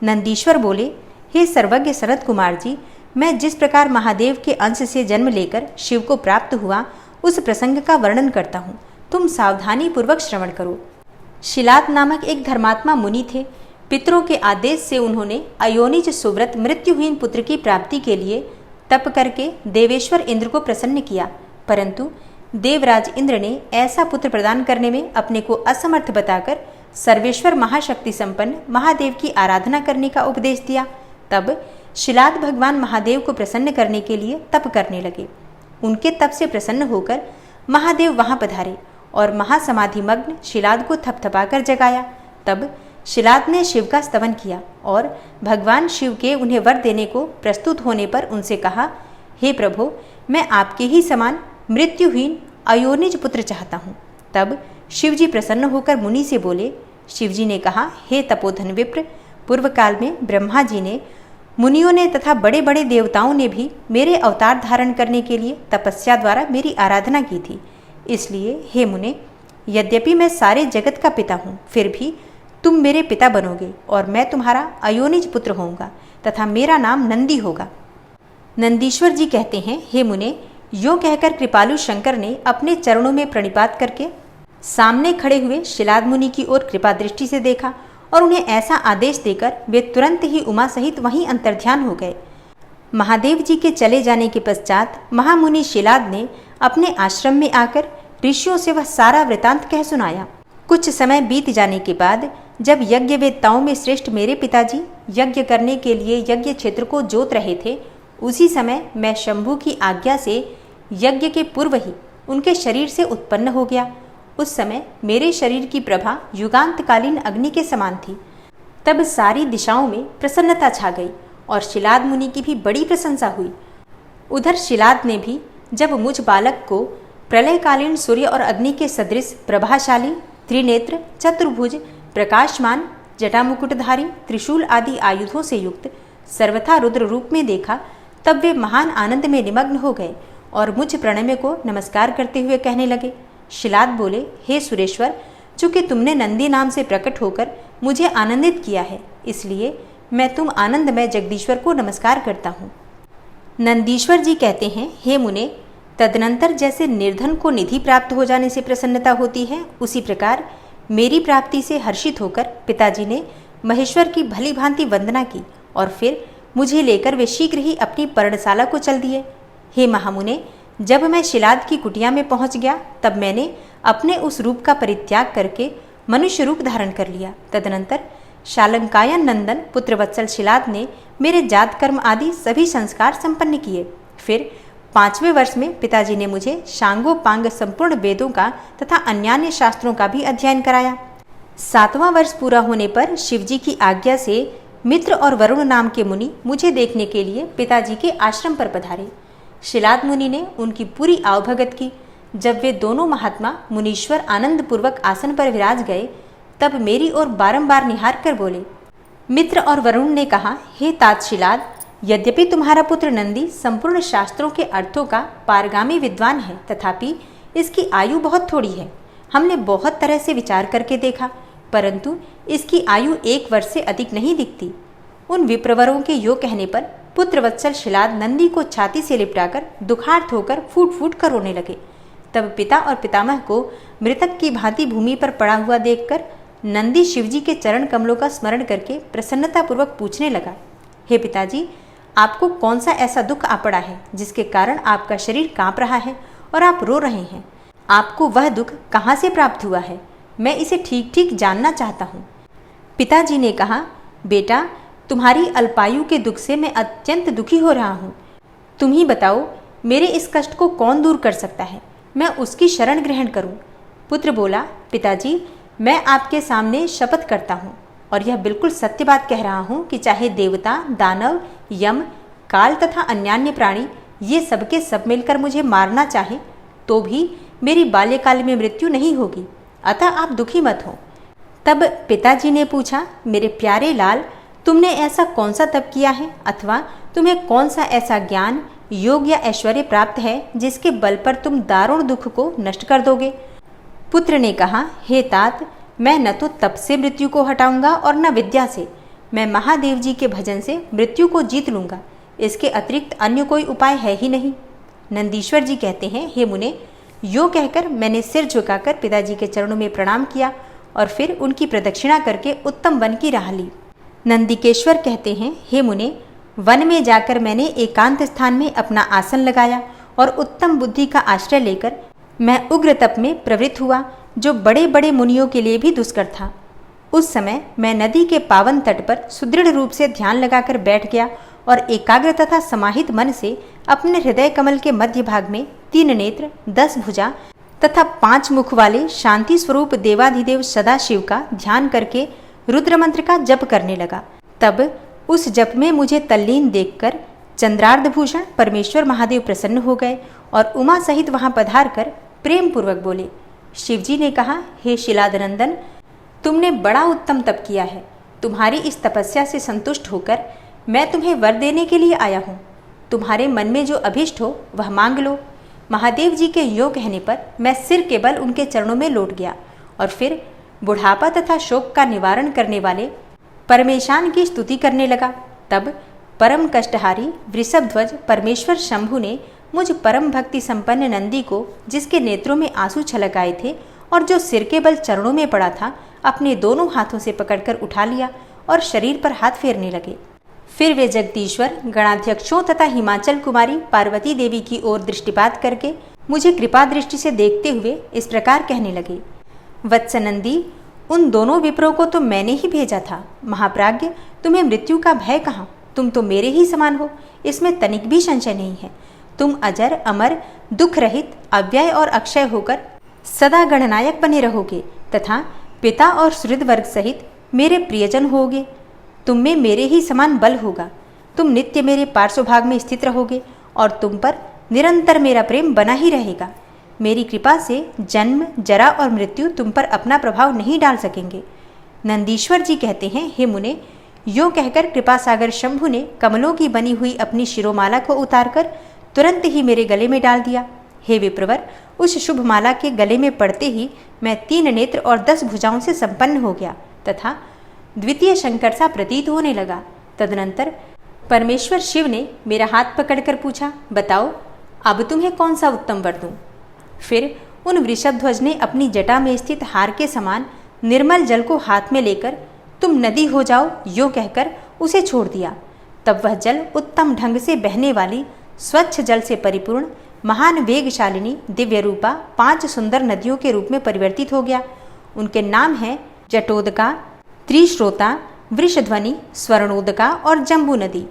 नंदीश्वर बोले, हे सर्वज्ञ सनत कुमार जी, मैं जिस प्रकार महादेव के अंश से जन्म लेकर शिव को प्राप्त हुआ उस प्रसंग का वर्णन करता हूँ, तुम सावधानी पूर्वक श्रवण करो। शिलाद नामक एक धर्मात्मा मुनि थे। पितरों के आदेश से उन्होंने अयोनिज सुव्रत मृत्युहीन पुत्र की प्राप्ति के लिए तप करके देवेश्वर इंद्र को प्रसन्न किया, परंतु देवराज इंद्र ने ऐसा पुत्र प्रदान करने में अपने को असमर्थ बताकर सर्वेश्वर महाशक्ति संपन्न महादेव की आराधना करने का उपदेश दिया। तब शिलाद भगवान महादेव को प्रसन्न करने के लिए तप करने लगे। उनके तप से प्रसन्न होकर महादेव वहां पधारे और महासमाधि मग्न शिलाद को थपथपाकर जगाया। तब शिलाद ने शिव का स्तवन किया और भगवान शिव के उन्हें वर देने को प्रस्तुत होने पर उनसे कहा, हे प्रभु, मैं आपके ही समान मृत्युहीन अयोनिज पुत्र चाहता हूँ। तब शिवजी प्रसन्न होकर मुनि से बोले। शिवजी ने कहा, हे तपोधन विप्र, पूर्व काल में ब्रह्मा जी ने, मुनियों ने तथा बड़े बड़े देवताओं ने भी मेरे अवतार धारण करने के लिए तपस्या द्वारा मेरी आराधना की थी। इसलिए हे मुने, यद्यपि मैं सारे जगत का पिता हूँ, फिर भी तुम मेरे पिता बनोगे और मैं तुम्हारा अयोनिज पुत्र होऊंगा तथा मेरा नाम नंदी होगा। नंदीश्वर जी कहते हैं, हे मुने, यो कहकर कृपालु शंकर ने अपने चरणों में प्रणिपात करके सामने खड़े हुए शिलाद मुनि की ओर कृपा दृष्टि से देखा और उन्हें ऐसा आदेश देकर वे तुरंत ही उमा सहित वहीं अंतर्ध्यान हो गए। महादेव जी के चले जाने के पश्चात महामुनि शिलाद ने अपने आश्रम में आकर ऋषियों से वह सारा वृतांत कह सुनाया। कुछ समय बीत जाने के बाद जब यज्ञ वेत्ताओं में श्रेष्ठ मेरे पिताजी यज्ञ करने के लिए यज्ञ क्षेत्र को जोत रहे थे, उसी समय मैं शंभु की आज्ञा से यज्ञ के पूर्व ही उनके शरीर से उत्पन्न हो गया। उस समय मेरे शरीर की प्रभा युगांतकालीन अग्नि के समान थी। तब सारी दिशाओं में प्रसन्नता छा गई और शिलाद मुनि की भी बड़ी प्रशंसा हुई। उधर शिलाद ने भी जब मुझ बालक को प्रलयकालीन सूर्य और अग्नि के सदृश प्रभाशाली, त्रिनेत्र, चतुर्भुज, प्रकाशमान, जटामुकुटधारी, त्रिशूल आदि आयुधों से युक्त सर्वथा रुद्र रूप में देखा, तब वे महान आनंद में निमग्न हो गए और मुझ प्रणम्य को नमस्कार करते हुए कहने लगे। शिलाद बोले, हे सुरेश्वर, चूंकि तुमने नंदी नाम से प्रकट होकर मुझे आनंदित किया है, इसलिए मैं तुम आनंदमय जगदीश्वर को नमस्कार करता हूँ। नंदीश्वर जी कहते हैं, हे मुने, तदनंतर जैसे निर्धन को निधि प्राप्त हो जाने से प्रसन्नता होती है, उसी प्रकार मेरी प्राप्ति से हर्षित होकर पिताजी ने महेश्वर की भली भांति वंदना की और फिर मुझे लेकर वे शीघ्र ही अपनी पर्णशाला को चल दिए। हे महामुने, जब मैं शिलाद की कुटिया में पहुंच गया तब मैंने अपने उस रूप का परित्याग करके मनुष्य रूप धारण कर लिया। तदनंतर शालंकायन नंदन पुत्रवत्सल शिलाद ने मेरे जात कर्म आदि सभी संस्कार संपन्न किए। फिर 5वें वर्ष में पिताजी ने मुझे शांगोपांग संपूर्ण वेदों का तथा अन्यान्य शास्त्रों का भी अध्ययन कराया। 7वां वर्ष पूरा होने पर शिवजी की आज्ञा से मित्र और वरुण नाम के मुनि मुझे देखने के लिए पिताजी के आश्रम पर पधारे। शिलाद मुनि ने उनकी पूरी आवभगत की। जब वे दोनों महात्मा मुनीश्वर आनंद पूर्वक आसन पर विराज गए तब मेरी ओर बारंबार निहार कर बोले। मित्र और वरुण ने कहा, हे तात शिलाद, यद्यपि तुम्हारा पुत्र नंदी संपूर्ण शास्त्रों के अर्थों का पारगामी विद्वान है, तथापि इसकी आयु बहुत थोड़ी है। हमने बहुत तरह से विचार करके देखा, परंतु इसकी आयु 1 वर्ष से अधिक नहीं दिखती। उन विप्रवरों के यो कहने पर पुत्रवत्सल शिलाद नंदी को छाती से लिपटाकर दुखार्त होकर फूट फूट कर रोने लगे। तब पिता और पितामह को मृतक की भांति भूमि पर पड़ा हुआ देखकर नंदी शिवजी के चरण कमलों का स्मरण करके प्रसन्नतापूर्वक पूछने लगा, हे पिताजी, आपको कौन सा ऐसा दुख आ पड़ा है जिसके कारण आपका शरीर कांप रहा है और आप रो रहे हैं? आपको वह दुख कहाँ से प्राप्त हुआ है? मैं इसे ठीक ठीक जानना चाहता हूँ। पिताजी ने कहा, बेटा, तुम्हारी अल्पायु के दुख से मैं अत्यंत दुखी हो रहा हूँ। तुम ही बताओ, मेरे इस कष्ट को कौन दूर कर सकता है? मैं उसकी शरण ग्रहण करूँ। पुत्र बोला, पिताजी, मैं आपके सामने शपथ करता हूँ और यह बिल्कुल सत्य बात कह रहा हूँ कि चाहे देवता, दानव, यम, काल तथा अन्यान्य प्राणी ये सबके सब मिलकर मुझे मारना चाहे तो भी मेरी बाल्यकाल में मृत्यु नहीं होगी। अतः आप दुखी मत हो। तब पिताजी ने पूछा, मेरे प्यारे लाल, तुमने ऐसा कौन सा तप किया है अथवा तुम्हें कौन सा ऐसा ज्ञान, योग या ऐश्वर्य प्राप्त है जिसके बल पर तुम दारुण दुख को नष्ट कर दोगे? पुत्र ने कहा, हे तात, मैं न तो तप से मृत्यु को हटाऊंगा और न विद्या से। मैं महादेव जी के भजन से मृत्यु को जीत लूंगा। इसके अतिरिक्त अन्य कोई उपाय है ही नहीं। नंदीश्वर जी कहते हैं, हे मुने, यो कहकर मैंने सिर झुकाकर पिताजी के चरणों में प्रणाम किया और फिर उनकी प्रदक्षिणा करके उत्तम वन की राह ली। नंदिकेश्वर कहते हैं, हे मुने, वन में जाकर मैंने एकांत स्थान में अपना आसन लगाया और उत्तम बुद्धि का आश्रय लेकर मैं उग्र तप में प्रवृत्त हुआ, जो बड़े बड़े मुनियों के लिए भी दुष्कर था। उस समय मैं नदी के पावन तट पर सुदृढ़ रूप से ध्यान लगाकर बैठ गया और एकाग्र तथा समाहित मन से अपने हृदय कमल के मध्य भाग में 3 नेत्र, 10 भुजा तथा 5 मुख वाले शांति स्वरूप देवाधिदेव सदाशिव का ध्यान करके रुद्र मंत्र का जप करने लगा। तब उस जप में मुझे तल्लीन देखकर चंद्रार्धभूषण परमेश्वर महादेव प्रसन्न हो गए और उमा सहित वहां पधार कर प्रेम पूर्वक बोले। शिवजी ने कहा, हे शिलादनंदन, तुमने बड़ा उत्तम तप किया है। तुम्हारी इस तपस्या से संतुष्ट होकर मैं तुम्हें वर देने के लिए आया हूँ। तुम्हारे मन में जो अभिष्ट हो वह मांग लो। महादेव जी के यो कहने पर मैं सिर के बल उनके चरणों में लौट गया और फिर बुढ़ापा तथा शोक का निवारण करने वाले परमेशान की स्तुति करने लगा। तब परम कष्टहारी वृषभध्वज परमेश्वर शंभु ने मुझ परम भक्ति संपन्न नंदी को, जिसके नेत्रों में आंसू छलक आए थे और जो सिर के बल चरणों में पड़ा था, अपने दोनों हाथों से पकड़कर उठा लिया और शरीर पर हाथ फेरने लगे। फिर वे जगदीश्वर, गणाध्यक्षों तथा हिमाचल कुमारी पार्वती देवी की ओर दृष्टिपात करके मुझे कृपा दृष्टि से देखते हुए इस प्रकार कहने लगे, वत्सनंदी, उन दोनों विप्रों को तो मैंने ही भेजा था। महाप्राज्ञ, तुम्हें मृत्यु का भय कहाँ? तुम तो मेरे ही समान हो, इसमें तनिक भी संशय नहीं है। तुम अजर, अमर, दुख रहित, अव्यय और अक्षय होकर सदा गणनायक बने रहोगे तथा पिता और सुहृद वर्ग सहित मेरे प्रियजन होगे। तुम में मेरे ही समान बल होगा। तुम नित्य मेरे पार्श्वभाग में स्थित रहोगे और तुम पर निरंतर मेरा प्रेम बना ही रहेगा। मेरी कृपा से जन्म, जरा और मृत्यु तुम पर अपना प्रभाव नहीं डाल सकेंगे। नंदीश्वर जी कहते हैं, हे मुने, यो कहकर कृपा सागर शंभु ने कमलों की बनी हुई अपनी शिरोमाला को उतारकर तुरंत ही मेरे गले में डाल दिया। हे विप्रवर, उस शुभ माला के गले में पड़ते ही मैं 3 नेत्र और 10 भुजाओं से संपन्न हो गया तथा द्वितीय शंकर सा प्रतीत होने लगा। तदनंतर परमेश्वर शिव ने मेरा हाथ पकड़कर पूछा, बताओ अब तुम्हें कौन सा उत्तम वर दूं? फिर उन वृषभध्वज ने अपनी जटा में स्थित हार के समान निर्मल जल को हाथ में लेकर तुम नदी हो जाओ यो कहकर उसे छोड़ दिया। तब वह जल उत्तम ढंग से बहने वाली स्वच्छ जल से परिपूर्ण महान वेगशालिनी दिव्य रूपा 5 सुंदर नदियों के रूप में परिवर्तित हो गया। उनके नाम हैं जटोदका, त्रिश्रोता, वृषध्वनि, स्वर्णोदका और जम्बू नदी।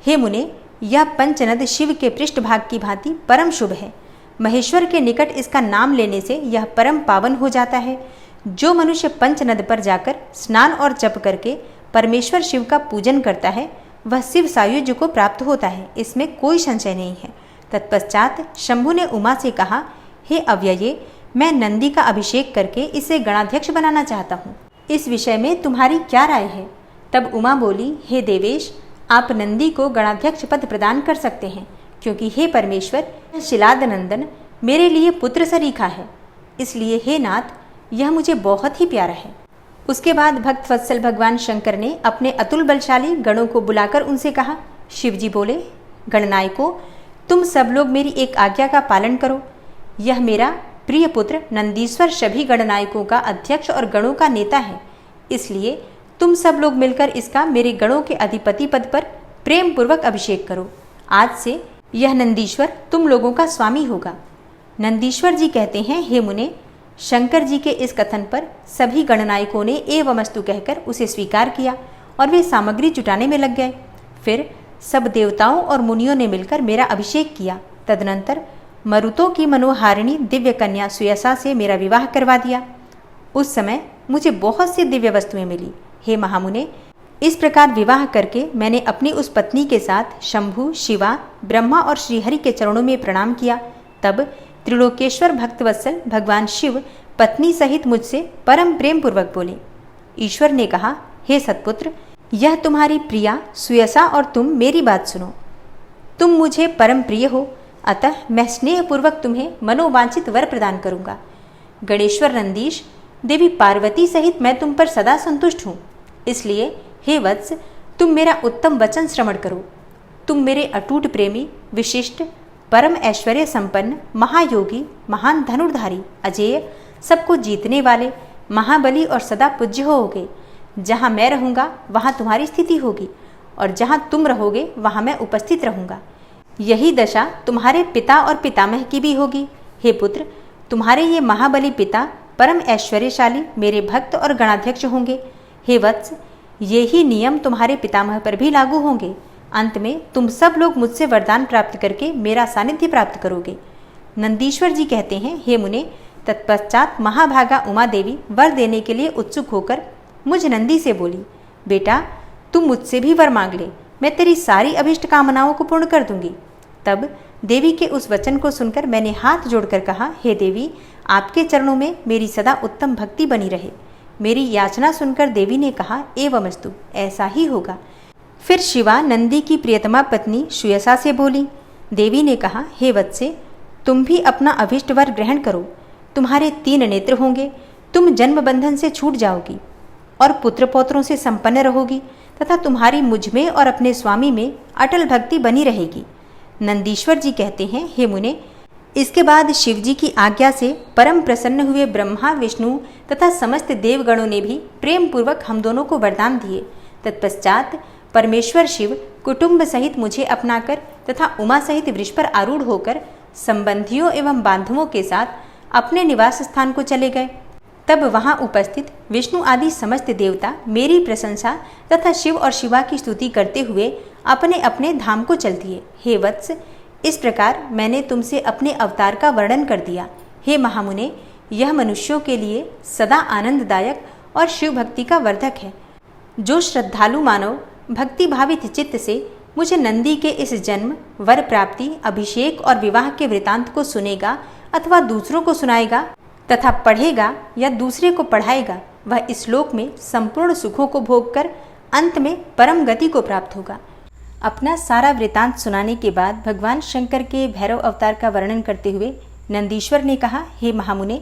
हे मुने, यह पंचनद शिव के पृष्ठभाग की भांति परम शुभ है। महेश्वर के निकट इसका नाम लेने से यह परम पावन हो जाता है। जो मनुष्य पंचनद पर जाकर स्नान और जप करके परमेश्वर शिव का पूजन करता है वह शिव सायुज्य को प्राप्त होता है, इसमें कोई संशय नहीं है। तत्पश्चात शंभु ने उमा से कहा, हे अव्यये, मैं नंदी का अभिषेक करके इसे गणाध्यक्ष बनाना चाहता हूँ। इस विषय में तुम्हारी क्या राय है? तब उमा बोली, हे देवेश, आप नंदी को गणाध्यक्ष पद प्रदान कर सकते हैं, क्योंकि हे परमेश्वर, शिलाद नंदन मेरे लिए पुत्र सरीखा है, इसलिए हे नाथ, यह मुझे बहुत ही प्यारा है। उसके बाद भक्त वत्सल भगवान शंकर ने अपने अतुल बलशाली गणों को बुलाकर उनसे कहा, शिवजी बोले, गणनायकों, तुम सब लोग मेरी एक आज्ञा का पालन करो। यह मेरा प्रिय पुत्र नंदीश्वर सभी गणनायकों का अध्यक्ष और गणों का नेता है, इसलिए तुम सब लोग मिलकर इसका मेरे गणों के अधिपति पद पर प्रेम पूर्वक अभिषेक करो। आज से यह नंदीश्वर तुम लोगों का स्वामी होगा। नंदीश्वर जी कहते हैं, हे मुने, शंकर जी के इस कथन पर सभी गणनायकों ने एवमस्तु कहकर उसे स्वीकार किया और वे सामग्री जुटाने में लग गए। फिर सब देवताओं और मुनियों ने मिलकर मेरा अभिषेक किया। तदनंतर मरुतों की मनोहारिणी दिव्य कन्या सुयसा से मेरा विवाह करवा दिया। उस समय मुझे बहुत सी दिव्य वस्तुएं मिली। हे महामुने, इस प्रकार विवाह करके मैंने अपनी उस पत्नी के साथ शंभु, शिवा, ब्रह्मा और श्रीहरि के चरणों में प्रणाम किया। तब त्रिलोकेश्वर भक्तवत्सल भगवान शिव पत्नी सहित मुझसे परम प्रेम पूर्वक बोले। ईश्वर ने कहा, हे सत्पुत्र, यह तुम्हारी प्रिया सुयसा और तुम मेरी बात सुनो। तुम मुझे परम प्रिय हो, अतः मैं स्नेह पूर्वक तुम्हें मनोवांछित वर प्रदान करूंगा। गणेश्वर नंदीश, देवी पार्वती सहित मैं तुम पर सदा संतुष्ट हूँ, इसलिए हे वत्स, तुम मेरा उत्तम वचन श्रवण करो। तुम मेरे अटूट प्रेमी, विशिष्ट, परम ऐश्वर्य संपन्न, महायोगी, महान धनुर्धारी, अजेय, सबको जीतने वाले, महाबली और सदा पूज्य होगे। जहाँ मैं रहूँगा वहाँ तुम्हारी स्थिति होगी और जहाँ तुम रहोगे वहाँ मैं उपस्थित रहूँगा। यही दशा तुम्हारे पिता और पितामह की भी होगी। हे पुत्र, तुम्हारे ये महाबली पिता परम ऐश्वर्यशाली मेरे भक्त और गणाध्यक्ष होंगे। हे वत्स, ये ही नियम तुम्हारे पितामह पर भी लागू होंगे। अंत में तुम सब लोग मुझसे वरदान प्राप्त करके मेरा सानिध्य प्राप्त करोगे। नंदीश्वर जी कहते हैं, हे मुने, तत्पश्चात महाभागा उमा देवी वर देने के लिए उत्सुक होकर मुझ नंदी से बोली, बेटा, तुम मुझसे भी वर मांग ले, मैं तेरी सारी अभिष्ट कामनाओं को पूर्ण कर दूंगी। तब देवी के उस वचन को सुनकर मैंने हाथ जोड़कर कहा, हे देवी, आपके चरणों में मेरी सदा उत्तम भक्ति बनी रहे। मेरी याचना सुनकर देवी ने कहा, एवमस्तु, ऐसा ही होगा। फिर शिवा नंदी की प्रियतमा पत्नी सुयसा से बोली। देवी ने कहा, हे वत्से, तुम भी अपना अभिष्ट वर ग्रहण करो। तुम्हारे 3 नेत्र होंगे, तुम जन्म बंधन से छूट जाओगी और पुत्र पौत्रों से संपन्न रहोगी तथा तुम्हारी मुझ में और अपने स्वामी में अटल भक्ति बनी रहेगी। नंदीश्वर जी कहते हैं, हे मुने, इसके बाद शिव जी की आज्ञा से परम प्रसन्न हुए ब्रह्मा, विष्णु तथा समस्त देवगणों ने भी प्रेम पूर्वक हम दोनों को वरदान दिए। तत्पश्चात परमेश्वर शिव कुटुंब सहित मुझे अपनाकर तथा उमा सहित वृष पर आरूढ़ होकर संबंधियों एवं बांधवों के साथ अपने निवास स्थान को चले गए। तब वहां उपस्थित विष्णु आदि समस्त देवता मेरी प्रशंसा तथा शिव और शिवा की स्तुति करते हुए अपने अपने धाम को चल दिए। हे वत्स, इस प्रकार मैंने तुमसे अपने अवतार का वर्णन कर दिया। हे महामुने, यह मनुष्यों के लिए सदा आनंददायक और शिव भक्ति का वर्धक है। जो श्रद्धालु मानव भक्ति भावित चित्त से मुझे नंदी के इस जन्म, वर प्राप्ति, अभिषेक और विवाह के वृतांत को सुनेगा अथवा दूसरों को सुनाएगा तथा पढ़ेगा या दूसरे को पढ़ाएगा, वह इस लोक में संपूर्ण सुखों को भोग कर अंत में परम गति को प्राप्त होगा। अपना सारा वृतांत सुनाने के बाद भगवान शंकर के भैरव अवतार का वर्णन करते हुए नंदीश्वर ने कहा, हे महामुने,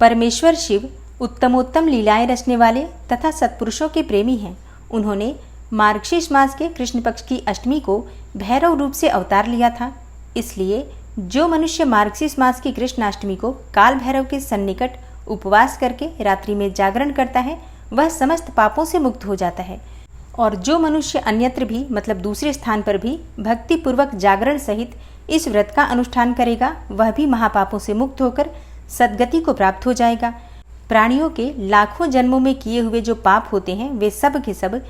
परमेश्वर शिव उत्तमोत्तम लीलाएं रचने वाले तथा सत्पुरुषों के प्रेमी हैं। उन्होंने मार्गशीर्ष मास के कृष्ण पक्ष की अष्टमी को भैरव रूप से अवतार लिया था। इसलिए जो मनुष्य मार्गशीर्ष मास की कृष्णाष्टमी को काल भैरव के सन्निकट उपवास करके रात्रि में जागरण करता है, वह समस्त पापों से मुक्त हो जाता है और जो मनुष्य अन्यत्र भी मतलब दूसरे स्थान पर भी भक्ति पूर्वक जागरण सहित इस व्रत का अनुष्ठान करेगा वह भी महापापों से मुक्त होकर सद्गति को प्राप्त हो जाएगा। प्राणियों के लाखों जन्मों में किए हुए जो पाप होते हैं वे सब के सब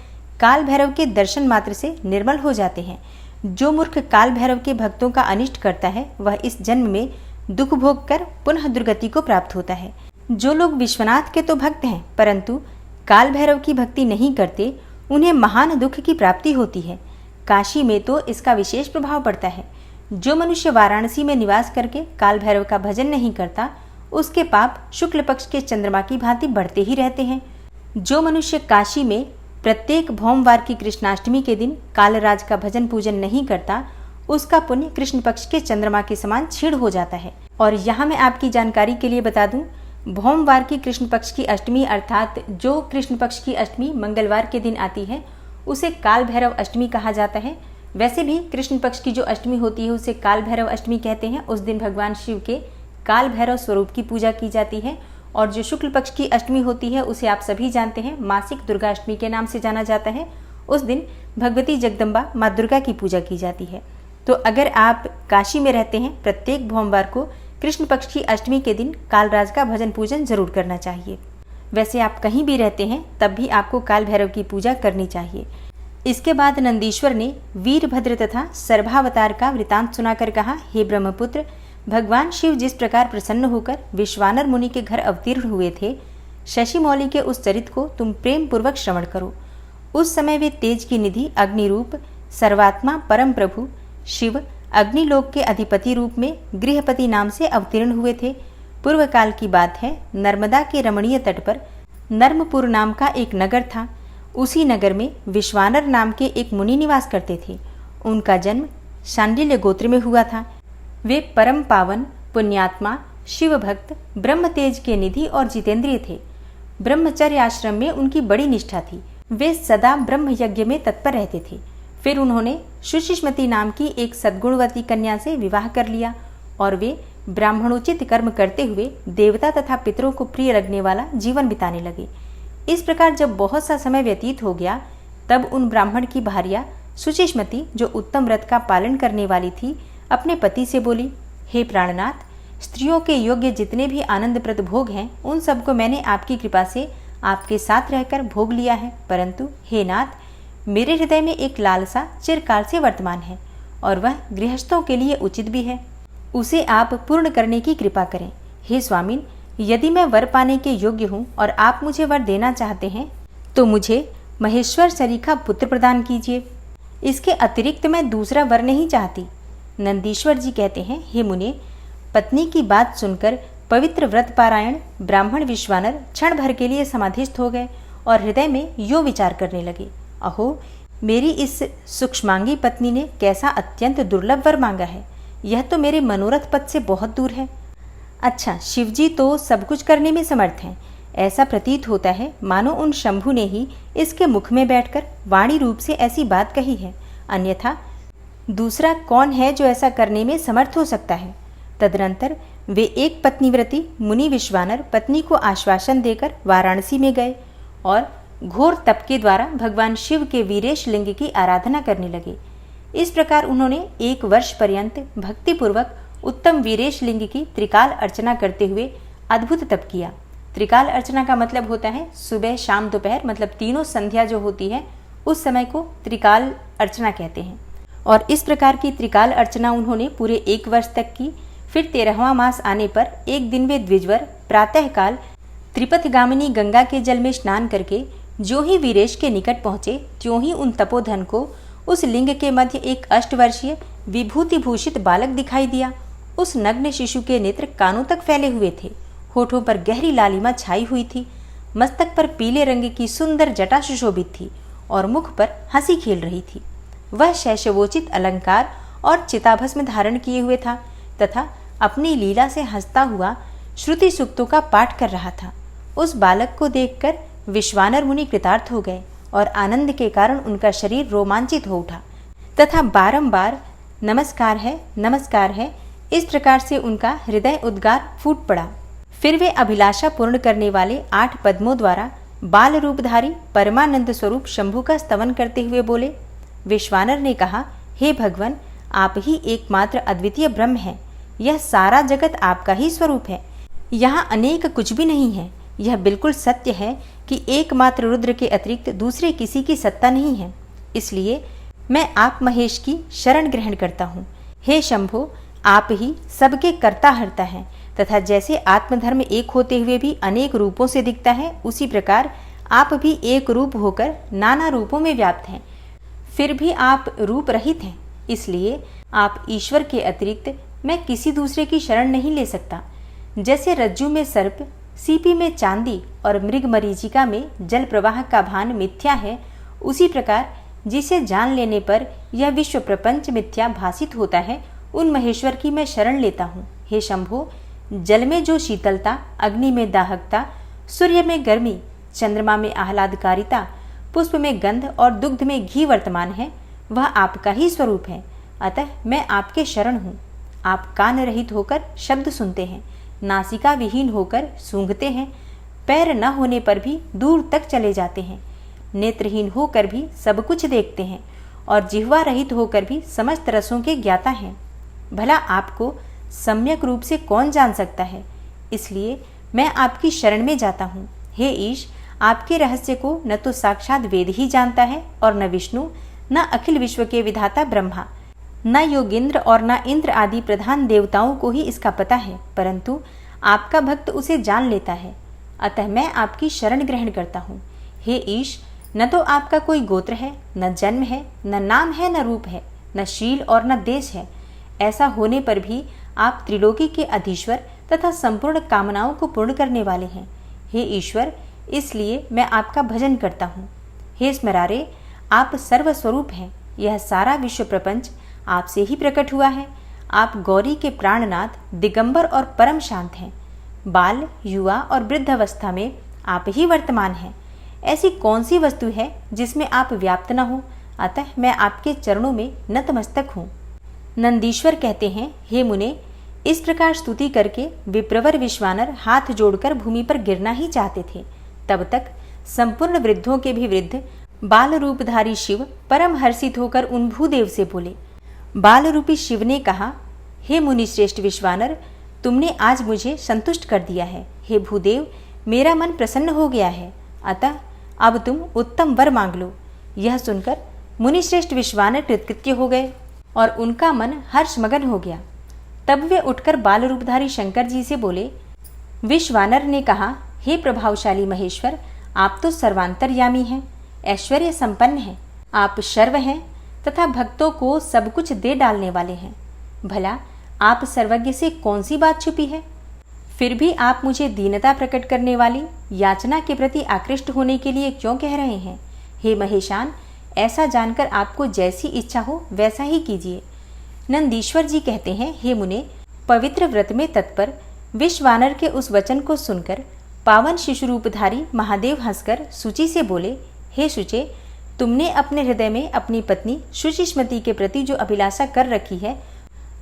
काल भैरव के दर्शन मात्र से निर्मल हो जाते हैं। जो मूर्ख काल भैरव के भक्तों का अनिष्ट करता है वह इस जन्म में दुख भोग कर पुनः दुर्गति को प्राप्त होता है। जो लोग विश्वनाथ के तो भक्त हैं परंतु काल भैरव की भक्ति नहीं करते उन्हें महान दुख की प्राप्ति होती है। काशी में तो इसका विशेष प्रभाव पड़ता है। जो मनुष्य वाराणसी में निवास करके काल भैरव का भजन नहीं करता उसके पाप शुक्ल पक्ष के चंद्रमा की भांति बढ़ते ही रहते हैं। जो मनुष्य काशी में प्रत्येक भौमवार की कृष्णाष्टमी के दिन कालराज का भजन पूजन नहीं करता उसका पुण्य कृष्ण पक्ष के चंद्रमा के समान क्षीण हो जाता है। और यहाँ मैं आपकी जानकारी के लिए बता दूं, भौमवार की कृष्ण पक्ष की अष्टमी अर्थात जो कृष्ण पक्ष की अष्टमी मंगलवार के दिन आती है उसे काल भैरव अष्टमी कहा जाता है। वैसे भी कृष्ण पक्ष की जो अष्टमी होती है उसे काल भैरव अष्टमी कहते हैं। उस दिन भगवान शिव के काल भैरव स्वरूप की पूजा की जाती है। और जो शुक्ल पक्ष की अष्टमी होती है उसे आप सभी जानते हैं, मासिक दुर्गा अष्टमी के नाम से जाना जाता है। उस दिन भगवती जगदम्बा माँ दुर्गा की पूजा की जाती है। तो अगर आप काशी में रहते हैं प्रत्येक भौमवार को कृष्ण पक्ष की अष्टमी के दिन कालराज का भजन पूजन जरूर करना चाहिए। वैसे आप कहीं भी रहते हैं तब भी आपको काल भैरव की पूजा करनी चाहिए। इसके बाद नंदीश्वर ने वीरभद्र तथा सर्भावतार का वृतांत सुनाकर कहा, हे ब्रह्मपुत्र, भगवान शिव जिस प्रकार प्रसन्न होकर विश्वानर मुनि के घर अवतीर्ण हुए थे, शशि मौली के उस चरित को तुम प्रेम पूर्वक श्रवण करो। उस समय वे तेज की निधि अग्निरूप सर्वात्मा परम प्रभु शिव अग्निलोक के अधिपति रूप में गृहपति नाम से अवतीर्ण हुए थे। पूर्व काल की बात है, नर्मदा के रमणीय तट पर नर्मपुर नाम का एक नगर था। उसी नगर में विश्वानर नाम के एक मुनि निवास करते थे। उनका जन्म शांडिल्य गोत्र में हुआ था। वे परम पावन पुण्यात्मा शिव भक्त ब्रह्म तेज के निधि और जितेंद्रिय थे। ब्रह्मचर्य आश्रम में उनकी बड़ी निष्ठा थी। वे सदा ब्रह्म यज्ञ में तत्पर रहते थे। फिर उन्होंने सुशिष्मति नाम की एक सद्गुणवती कन्या से विवाह कर लिया और वे ब्राह्मणोचित कर्म करते हुए देवता तथा पितरों को प्रिय लगने वाला जीवन बिताने लगे। इस प्रकार जब बहुत सा समय व्यतीत हो गया तब उन ब्राह्मण की भार्या सुशिष्मति, जो उत्तम व्रत का पालन करने वाली थी, अपने पति से बोली, हे प्राणनाथ, स्त्रियों के योग्य जितने भी आनंदप्रद भोग हैं उन सबको मैंने आपकी कृपा से आपके साथ रहकर भोग लिया है, परंतु हे नाथ, मेरे हृदय में एक लालसा चिरकाल से वर्तमान है और वह गृहस्थों के लिए उचित भी है। उसे आप पूर्ण करने की कृपा करें। हे स्वामिन, यदि मैं वर पाने के योग्य हूँ और आप मुझे वर देना चाहते हैं तो मुझे महेश्वर सरीखा पुत्र प्रदान कीजिए। इसके अतिरिक्त मैं दूसरा वर नहीं चाहती। नंदीश्वर जी कहते हैं, हे मुने, पत्नी की बात सुनकर पवित्र व्रत पारायण ब्राह्मण विश्वानर क्षण भर के लिए समाधिस्थ हो गए और हृदय में यो विचार करने लगे, अहो, मेरी इस सूक्ष्मांगी पत्नी ने कैसा अत्यंत दुर्लभ वर मांगा है। यह तो मेरे मनोरथ पद से बहुत दूर है। अच्छा, शिवजी तो सब कुछ करने में समर्थ हैं। ऐसा प्रतीत होता है मानो उन शंभु ने ही इसके मुख में बैठकर वाणी रूप से ऐसी बात कही है, अन्यथा दूसरा कौन है जो ऐसा करने में समर्थ हो सकता है। तदनंतर वे एक पत्नीव्रती मुनि विश्वानर पत्नी को आश्वासन देकर वाराणसी में गए और घोर तप के द्वारा भगवान शिव के वीरेश लिंग की आराधना करने लगे। इस प्रकार उन्होंने 1 वर्ष पर्यंत भक्तिपूर्वक उत्तम वीरेश लिंग की त्रिकाल अर्चना करते हुए अद्भुत तप किया। त्रिकाल अर्चना का मतलब होता है सुबह शाम दोपहर, मतलब तीनों संध्या जो होती है उस समय को त्रिकाल अर्चना कहते हैं। और इस प्रकार की त्रिकाल अर्चना उन्होंने पूरे 1 वर्ष तक की। फिर 13वां मास आने पर एक दिन वे द्विजवर प्रातःकाल त्रिपथगामिनी गंगा के जल में स्नान करके जो ही वीरेश के निकट पहुंचे त्यों ही उन तपोधन को उस लिंग के मध्य एक 8 वर्षीय विभूति भूषित बालक दिखाई दिया। उस नग्न शिशु के नेत्र कानों तक फैले हुए थे, होठों पर गहरी लालिमा छाई हुई थी, मस्तक पर पीले रंग की सुंदर जटा सुशोभित थी और मुख पर हंसी खेल रही थी। वह शैशवोचित अलंकार और चिताभस्म धारण किए हुए था तथा अपनी लीला से हंसता हुआ श्रुति सूक्तों का पाठ कर रहा था। उस बालक को देखकर विश्वानर मुनि कृतार्थ हो गए और आनंद के कारण उनका शरीर रोमांचित हो उठा तथा बारंबार नमस्कार है इस प्रकार से उनका हृदय उद्गार फूट पड़ा। फिर वे अभिलाषा पूर्ण करने वाले 8 पद्मों द्वारा बाल रूपधारी परमानंद स्वरूप शंभु का स्तवन करते हुए बोले। विश्वानर ने कहा, हे भगवान, आप ही एकमात्र अद्वितीय ब्रह्म हैं। यह सारा जगत आपका ही स्वरूप है। यहाँ अनेक कुछ भी नहीं है। यह बिल्कुल सत्य है कि एकमात्र रुद्र के अतिरिक्त दूसरे किसी की सत्ता नहीं है। इसलिए मैं आप महेश की शरण ग्रहण करता हूँ। हे शंभो, आप ही सबके कर्ता हर्ता हैं तथा जैसे आत्मधर्म एक होते हुए भी अनेक रूपों से दिखता है, उसी प्रकार आप भी एक रूप होकर नाना रूपों में व्याप्त हैं। फिर भी आप रूप रहित हैं। इसलिए आप ईश्वर के अतिरिक्त मैं किसी दूसरे की शरण नहीं ले सकता। जैसे रज्जु में सर्प, सीपी में चांदी और मृग मरीचिका में जल प्रवाह का भान मिथ्या है, उसी प्रकार जिसे जान लेने पर यह विश्व प्रपंच मिथ्या भासित होता है, उन महेश्वर की मैं शरण लेता हूँ। हे शंभो, जल में जो शीतलता, अग्नि में दाहकता, सूर्य में गर्मी, चंद्रमा में आह्लादकारिता, पुष्प में गंध और दुग्ध में घी वर्तमान है, वह आपका ही स्वरूप है। अतः मैं आपके शरण हूँ। आप कान रहित होकर शब्द सुनते हैं, नासिका विहीन होकर सूंघते हैं, पैर न होने पर भी दूर तक चले जाते हैं, नेत्रहीन होकर भी सब कुछ देखते हैं और जिह्वा रहित होकर भी समस्त रसों के ज्ञाता हैं। भला आपको सम्यक रूप से कौन जान सकता है? इसलिए मैं आपकी शरण में जाता हूँ। हे ईश, आपके रहस्य को न तो साक्षात वेद ही जानता है और न विष्णु, न अखिल विश्व के विधाता ब्रह्मा, न योगेंद्र और न इंद्र आदि प्रधान देवताओं को ही इसका पता है, परंतु आपका भक्त उसे जान लेता है। अतः मैं आपकी शरण ग्रहण करता हूँ। हे ईश, न तो आपका कोई गोत्र है, न जन्म है, न नाम है, न रूप है, न शील और न देश है। ऐसा होने पर भी आप त्रिलोकी के अधीश्वर तथा संपूर्ण कामनाओं को पूर्ण करने वाले हैं। हे ईश्वर, इसलिए मैं आपका भजन करता हूँ। हे स्मरारे, आप सर्वस्वरूप हैं। यह सारा विश्व प्रपंच आपसे ही प्रकट हुआ है। आप गौरी के प्राणनाथ, दिगंबर और परम शांत हैं। बाल, युवा और वृद्ध अवस्था में आप ही वर्तमान हैं। ऐसी कौन सी वस्तु है जिसमें आप व्याप्त न हो? अतः मैं आपके चरणों में नतमस्तक हूँ। नंदीश्वर कहते हैं, हे मुने, इस प्रकार स्तुति करके विप्रवर विश्वानर हाथ जोड़कर भूमि पर गिरना ही चाहते थे। तब तक संपूर्ण वृद्धों के भी वृद्ध बाल रूपधारी शिव परम हर्षित होकर उन भूदेव से बोले। बाल रूपी शिव ने कहा, हे मुनि श्रेष्ठ विश्वानर, तुमने आज मुझे संतुष्ट कर दिया है। हे भूदेव, मेरा मन प्रसन्न हो गया है। अतः अब तुम उत्तम वर मांग लो। यह सुनकर मुनि श्रेष्ठ विश्वानर कृतकृत्य हो गए और उनका मन हर्षमगन हो गया। तब वे उठकर बाल रूपधारी शंकर जी से बोले। विश्वानर ने कहा, हे प्रभावशाली महेश्वर, आप तो सर्वांतर्यामी हैं, ऐश्वर्य संपन्न हैं, आप शर्व हैं तथा भक्तों को सब कुछ दे डालने वाले हैं। भला आप सर्वज्ञ से कौन सी बात छुपी है? फिर भी आप मुझे दीनता प्रकट करने वाली याचना के प्रति आकृष्ट होने के लिए क्यों कह रहे हैं? हे महेशान, ऐसा जानकर आपको जैसी इच्छा हो वैसा ही कीजिए। नंदीश्वर जी कहते हैं, हे मुने, पवित्र व्रत में तत्पर विश्वानर के उस वचन को सुनकर पावन शिशु रूपधारी महादेव हंसकर शुचि से बोले। हे शुचे, तुमने अपने हृदय में अपनी पत्नी शुचिस्मति के प्रति जो अभिलाषा कर रखी है,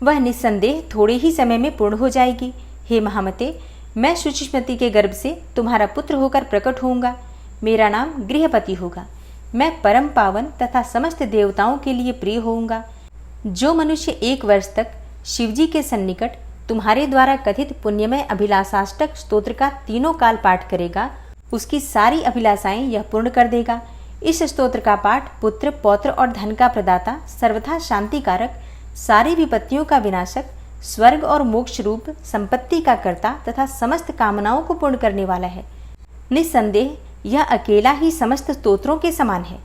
वह निस्संदेह थोड़े ही समय में पूर्ण हो जाएगी। हे महामते, मैं शुचिस्मति के गर्भ से तुम्हारा पुत्र होकर प्रकट होऊंगा। मेरा नाम गृहपति होगा। मैं परम पावन तथा समस्त देवताओं के लिए प्रिय होऊंगा। जो मनुष्य 1 वर्ष तक शिवजी के सन्निकट तुम्हारे द्वारा कथित पुण्यमय अभिलाषाष्टक स्तोत्र का तीनों काल पाठ करेगा, उसकी सारी अभिलाषाएं यह पूर्ण कर देगा। इस स्तोत्र का पाठ पुत्र, पौत्र और धन का प्रदाता, सर्वथा शांतिकारक, सारी विपत्तियों का विनाशक, स्वर्ग और मोक्ष रूप संपत्ति का कर्ता तथा समस्त कामनाओं को पूर्ण करने वाला है। निस्संदेह यह अकेला ही समस्त स्तोत्रों के समान है।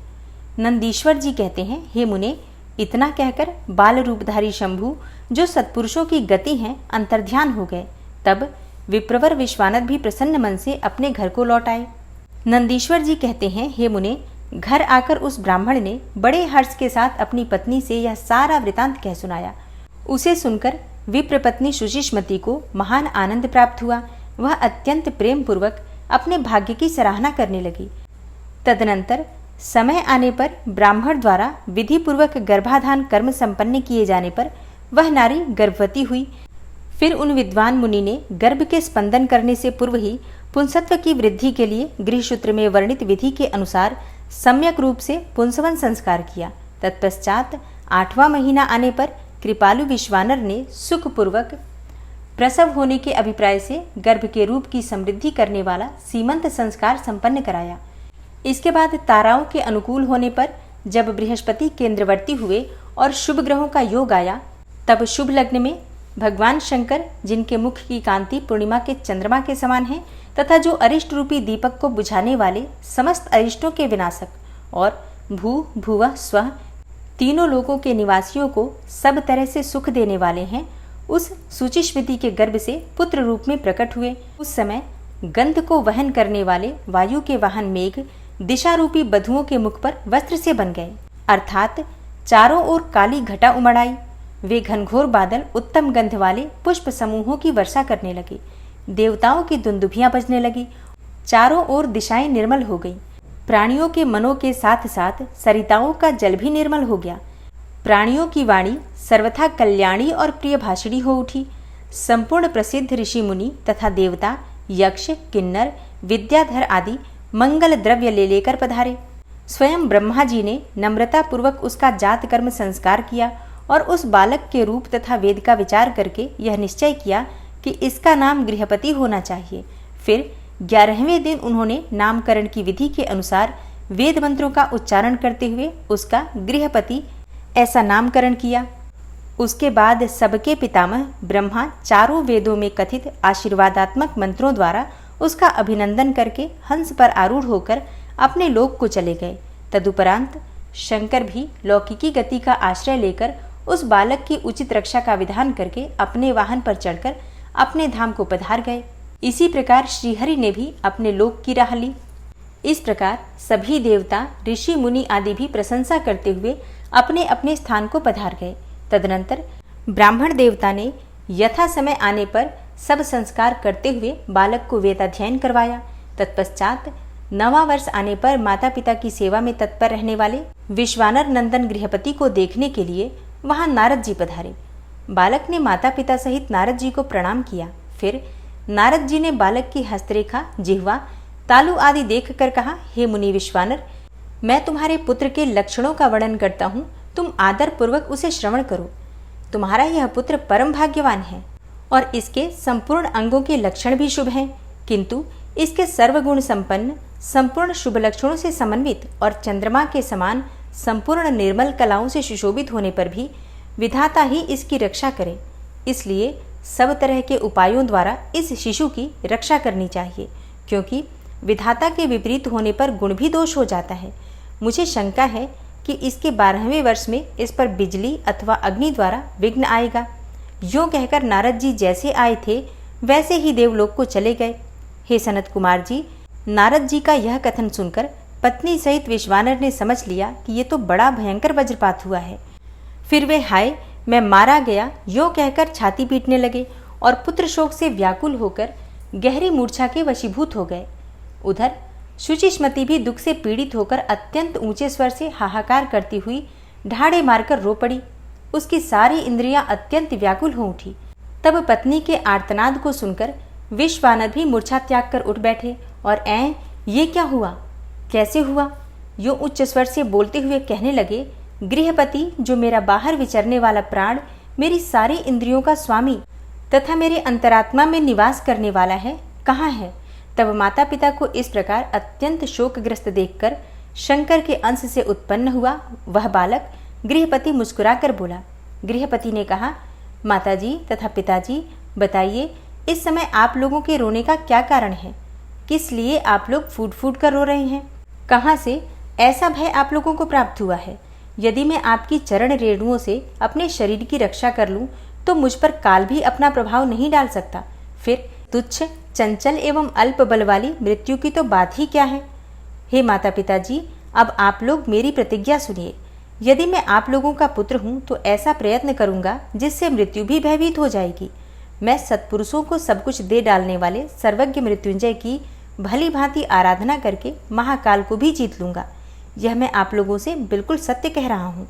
नंदीश्वर जी कहते हैं, हे मुने, इतना कहकर बाल रूपधारी शंभु, जो सत्पुरुषों की गति हैं, अंतर्ध्यान हो गए। तब विप्रवर विश्वानर भी प्रसन्न मन से अपने घर को लौट आए। नंदीश्वर जी कहते हैं, हे मुने, घर आकर उस ब्राह्मण ने बड़े हर्ष के साथ अपनी पत्नी से यह सारा वृतांत कह सुनाया। उसे सुनकर विप्रपत्नी शुचिस्मति को महान आनंद प्राप्त हुआ। वह अत्यंत प्रेम पूर्वक अपने भाग्य की सराहना करने लगी। तदनंतर समय आने पर ब्राह्मण द्वारा विधि पूर्वक गर्भाधान कर्म संपन्न किए जाने पर वह नारी गर्भवती हुई। फिर उन विद्वान मुनि ने गर्भ के स्पंदन करने से पूर्व ही पुंसत्व की वृद्धि के लिए गृहसूत्र में वर्णित विधि के अनुसार सम्यक रूप से पुंसवन संस्कार किया। तत्पश्चात 8वां महीना आने पर कृपालु विश्वानर ने सुखपूर्वक प्रसव होने के अभिप्राय से गर्भ के रूप की समृद्धि करने वाला सीमंत संस्कार संपन्न कराया। इसके बाद ताराओं के अनुकूल होने पर जब बृहस्पति केंद्रवर्ती हुए और शुभ ग्रहों का योग आया, तब शुभ लग्न में भगवान शंकर, जिनके मुख की कांति पूर्णिमा के चंद्रमा के समान है तथा जो अरिष्ट रूपी दीपक को बुझाने वाले समस्त अरिष्टों के विनाशक और भू भुवः स्वः तीनों लोकों के निवासियों को सब तरह से सुख देने वाले हैं, उस सुचिस्मृति के गर्भ से पुत्र रूप में प्रकट हुए। उस समय गंध को वहन करने वाले वायु के वाहन मेघ दिशा रूपी बधुओं के मुख पर वस्त्र से बन गए, अर्थात चारों ओर काली घटा उमड़ आई। वे घनघोर बादल उत्तम गंध वाले पुष्प समूहों की वर्षा करने लगे। देवताओं की दुंदुभियां बजने लगी। चारों ओर दिशाएं निर्मल हो गई। प्राणियों के मनों के साथ साथ सरिताओं का जल भी निर्मल हो गया। प्राणियों की वाणी सर्वथा कल्याणी और प्रिय भाषिणी हो उठी। संपूर्ण प्रसिद्ध ऋषि मुनि तथा देवता, यक्ष, किन्नर, विद्याधर आदि मंगल द्रव्य ले लेकर पधारे। स्वयं ब्रह्मा जी ने नम्रता पूर्वक उसका जात कर्म संस्कार किया और उस बालक के रूप तथा वेद का विचार करके यह निश्चय किया कि इसका नाम गृहपति होना चाहिए। फिर 11वें दिन उन्होंने नामकरण की विधि के अनुसार वेद मंत्रों का उच्चारण करते हुए उसका गृहपति ऐसा नामकरण किया। उसके बाद सबके पितामह ब्रह्मा चारों वेदों में कथित आशीर्वादात्मक मंत्रों द्वारा उसका अभिनंदन करके हंस पर आरूढ़ होकर अपने लोक को चले गए। तदुपरांत शंकर भी लौकिकी गति का आश्रय लेकर उस बालक की उचित रक्षा का विधान करके अपने वाहन पर चढ़कर अपने धाम को पधार गए। इसी प्रकार श्रीहरि ने भी अपने लोक की राह ली। इस प्रकार सभी देवता, ऋषि मुनि आदि भी प्रशंसा करते हुए अपने अपने स्थान को पधार गए। तदनंतर ब्राह्मण देवता ने यथा समय आने पर सब संस्कार करते हुए बालक को वेदाध्ययन करवाया। तत्पश्चात 9वां वर्ष आने पर माता पिता की सेवा में तत्पर रहने वाले विश्वानर नंदन गृहपति को देखने के लिए वहां नारद जी पधारे। बालक ने माता पिता सहित नारद जी को प्रणाम किया। फिर नारद जी ने बालक की हस्तरेखा, जिह्वा, तालु आदि देखकर कहा, हे मुनि विश्वानर, मैं तुम्हारे पुत्र के लक्षणों का वर्णन करता हूँ, तुम आदर पूर्वक उसे श्रवण करो। तुम्हारा यह पुत्र परम भाग्यवान है और इसके संपूर्ण अंगों के लक्षण भी शुभ हैं, किंतु इसके सर्वगुण संपन्न, संपूर्ण शुभ लक्षणों से समन्वित और चंद्रमा के समान संपूर्ण निर्मल कलाओं से सुशोभित होने पर भी विधाता ही इसकी रक्षा करे। इसलिए सब तरह के उपायों द्वारा इस शिशु की रक्षा करनी चाहिए, क्योंकि विधाता के विपरीत होने पर गुण भी दोष हो जाता है। मुझे शंका है कि इसके 12वें वर्ष में इस पर बिजली अथवा अग्नि द्वारा विघ्न आएगा। यूँ कहकर नारद जी जैसे आए थे वैसे ही देवलोक को चले गए। हे सनत कुमार जी, नारद जी का यह कथन सुनकर पत्नी सहित विश्वानर ने समझ लिया कि ये तो बड़ा भयंकर वज्रपात हुआ है। फिर वे हाय मैं मारा गया यूँ कहकर छाती पीटने लगे और पुत्र शोक से व्याकुल होकर गहरी मूर्छा के वशीभूत हो गए। उधर शुचिस्मती भी दुख से पीड़ित होकर अत्यंत ऊंचे स्वर से हाहाकार करती हुई ढाड़े मारकर रो पड़ी। उसकी सारी इंद्रियां अत्यंत व्याकुल हो उठी। तब पत्नी के आर्तनाद को सुनकर विश्वानर भी मूर्छा त्याग कर उठ बैठे और ये क्या हुआ, कैसे हुआ, यूँ उच्च स्वर से बोलते हुए कहने लगे, गृहपति जो मेरा बाहर विचरने वाला प्राण, मेरी सारी इंद्रियों का स्वामी तथा मेरे अंतरात्मा में निवास करने वाला है, कहाँ है? तब माता पिता को इस प्रकार अत्यंत शोकग्रस्त देखकर शंकर के अंश से उत्पन्न हुआ वह बालक गृहपति मुस्कुराकर बोला। गृहपति ने कहा, माताजी तथा पिताजी, बताइए इस समय आप लोगों के रोने का क्या कारण है? किस लिए आप लोग फूट फूट कर रो रहे हैं? कहाँ से ऐसा भय आप लोगों को प्राप्त हुआ है? यदि मैं आपकी चरण रेणुओं से अपने शरीर की रक्षा कर लूं तो मुझ पर काल भी अपना प्रभाव नहीं डाल सकता। फिर तुच्छ, चंचल एवं अल्प बल वाली मृत्यु की तो बात ही क्या है? हे माता पिताजी, अब आप लोग मेरी प्रतिज्ञा सुनिए। यदि मैं आप लोगों का पुत्र हूँ तो ऐसा प्रयत्न करूँगा जिससे मृत्यु भी भयभीत हो जाएगी। मैं सत्पुरुषों को सब कुछ दे डालने वाले सर्वज्ञ मृत्युंजय की भली भांति आराधना करके महाकाल को भी जीत लूँगा। यह मैं आप लोगों से बिल्कुल सत्य कह रहा हूँ।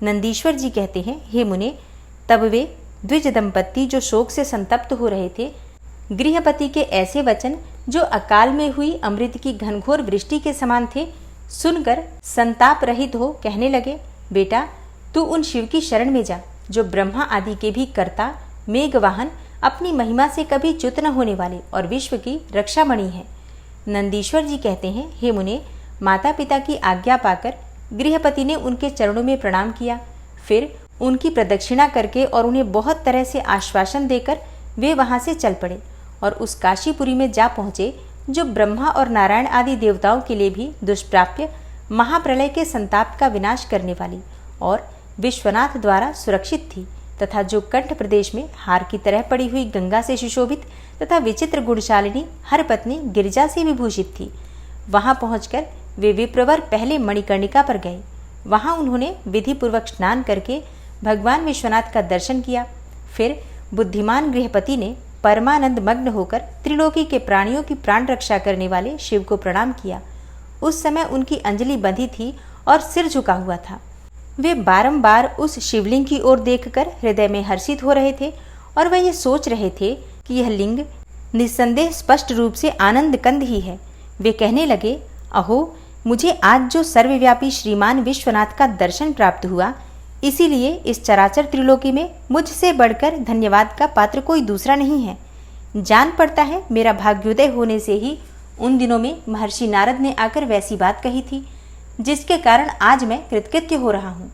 नंदीश्वर जी कहते हैं, हे मुने, तब वे द्विज दंपत्ति जो शोक से संतप्त हो रहे थे, गृहपति के ऐसे वचन जो अकाल में हुई अमृत की घनघोर वृष्टि के समान थे, सुनकर संताप रहित हो कहने लगे, बेटा तू उन शिव की शरण में जा जो ब्रह्मा आदि के भी कर्ता, मेघवाहन, अपनी महिमा से कभी च्युत न होने वाले और विश्व की रक्षामणि है। नंदीश्वर जी कहते हैं, हे मुने, माता पिता की आज्ञा पाकर गृहपति ने उनके चरणों में प्रणाम किया। फिर उनकी प्रदक्षिणा करके और उन्हें बहुत तरह से आश्वासन देकर वे वहां से चल पड़े और उस काशीपुरी में जा पहुंचे जो ब्रह्मा और नारायण आदि देवताओं के लिए भी दुष्प्राप्य, महाप्रलय के संताप का विनाश करने वाली और विश्वनाथ द्वारा सुरक्षित थी तथा जो कंठ प्रदेश में हार की तरह पड़ी हुई गंगा से सुशोभित तथा विचित्र गुणशालिनी हर पत्नी गिरिजा से विभूषित थी। वहां पहुंचकर वे विप्रवर पहले मणिकर्णिका पर गए। वहां उन्होंने विधि पूर्वक स्नान करके भगवान विश्वनाथ का दर्शन किया। फिर बुद्धिमान गृहपति ने परमानंद मग्न होकर त्रिलोकी के प्राणियों की प्राण रक्षा करने वाले शिव को प्रणाम किया। उस समय उनकी अंजलि बंधी थी और सिर झुका हुआ था। वे बारंबार उस शिवलिंग की ओर देखकर हृदय में हर्षित हो रहे थे और वह ये सोच रहे थे कि यह लिंग निस्संदेह स्पष्ट रूप से आनंद कंद ही है। वे कहने लगे, अहो, मुझे आज जो सर्वव्यापी श्रीमान विश्वनाथ का दर्शन प्राप्त हुआ, इसीलिए इस चराचर त्रिलोकी में मुझसे बढ़कर धन्यवाद का पात्र कोई दूसरा नहीं है। जान पड़ता है मेरा भाग्योदय होने से ही उन दिनों में महर्षि नारद ने आकर वैसी बात कही थी जिसके कारण आज मैं कृतकृत्य हो रहा हूँ।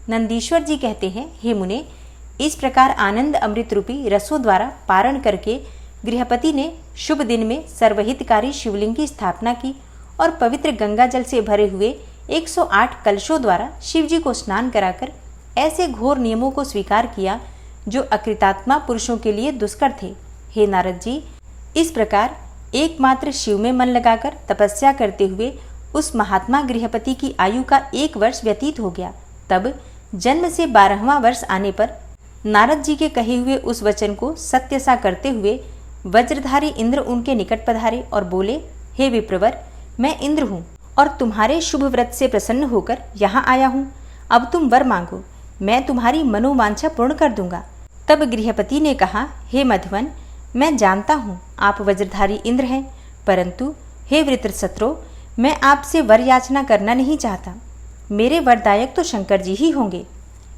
नंदीश्वर जी कहते हैं, हे मुने, इस प्रकार आनंद अमृत रूपी रसों द्वारा पारण करके गृहपति ने शुभ दिन में सर्वहितकारी शिवलिंग की स्थापना की और पवित्र गंगा जल से भरे हुए 108 कलशों द्वारा शिवजी को स्नान कराकर ऐसे घोर नियमों को स्वीकार किया जो अकृतात्मा पुरुषों के लिए दुष्कर थे। हे नारद जी, इस प्रकार एकमात्र शिव में मन लगाकर तपस्या करते हुए उस महात्मा गृहपति की आयु का 1 वर्ष व्यतीत हो गया। तब जन्म से 12वां वर्ष आने पर नारद जी के कहे हुए उस वचन को सत्य सा करते हुए वज्रधारी इंद्र उनके निकट पधारे और बोले, हे विप्रवर, मैं इंद्र हूँ और तुम्हारे शुभ व्रत से प्रसन्न होकर यहाँ आया हूँ। अब तुम वर मांगो, मैं तुम्हारी मनोवांछा पूर्ण कर दूंगा। तब गृहपति ने कहा, हे मधुवन, मैं जानता हूँ आप वज्रधारी इंद्र हैं, परंतु हे वृत्रशत्रो, मैं आपसे वर याचना करना नहीं चाहता। मेरे वरदायक तो शंकर जी ही होंगे।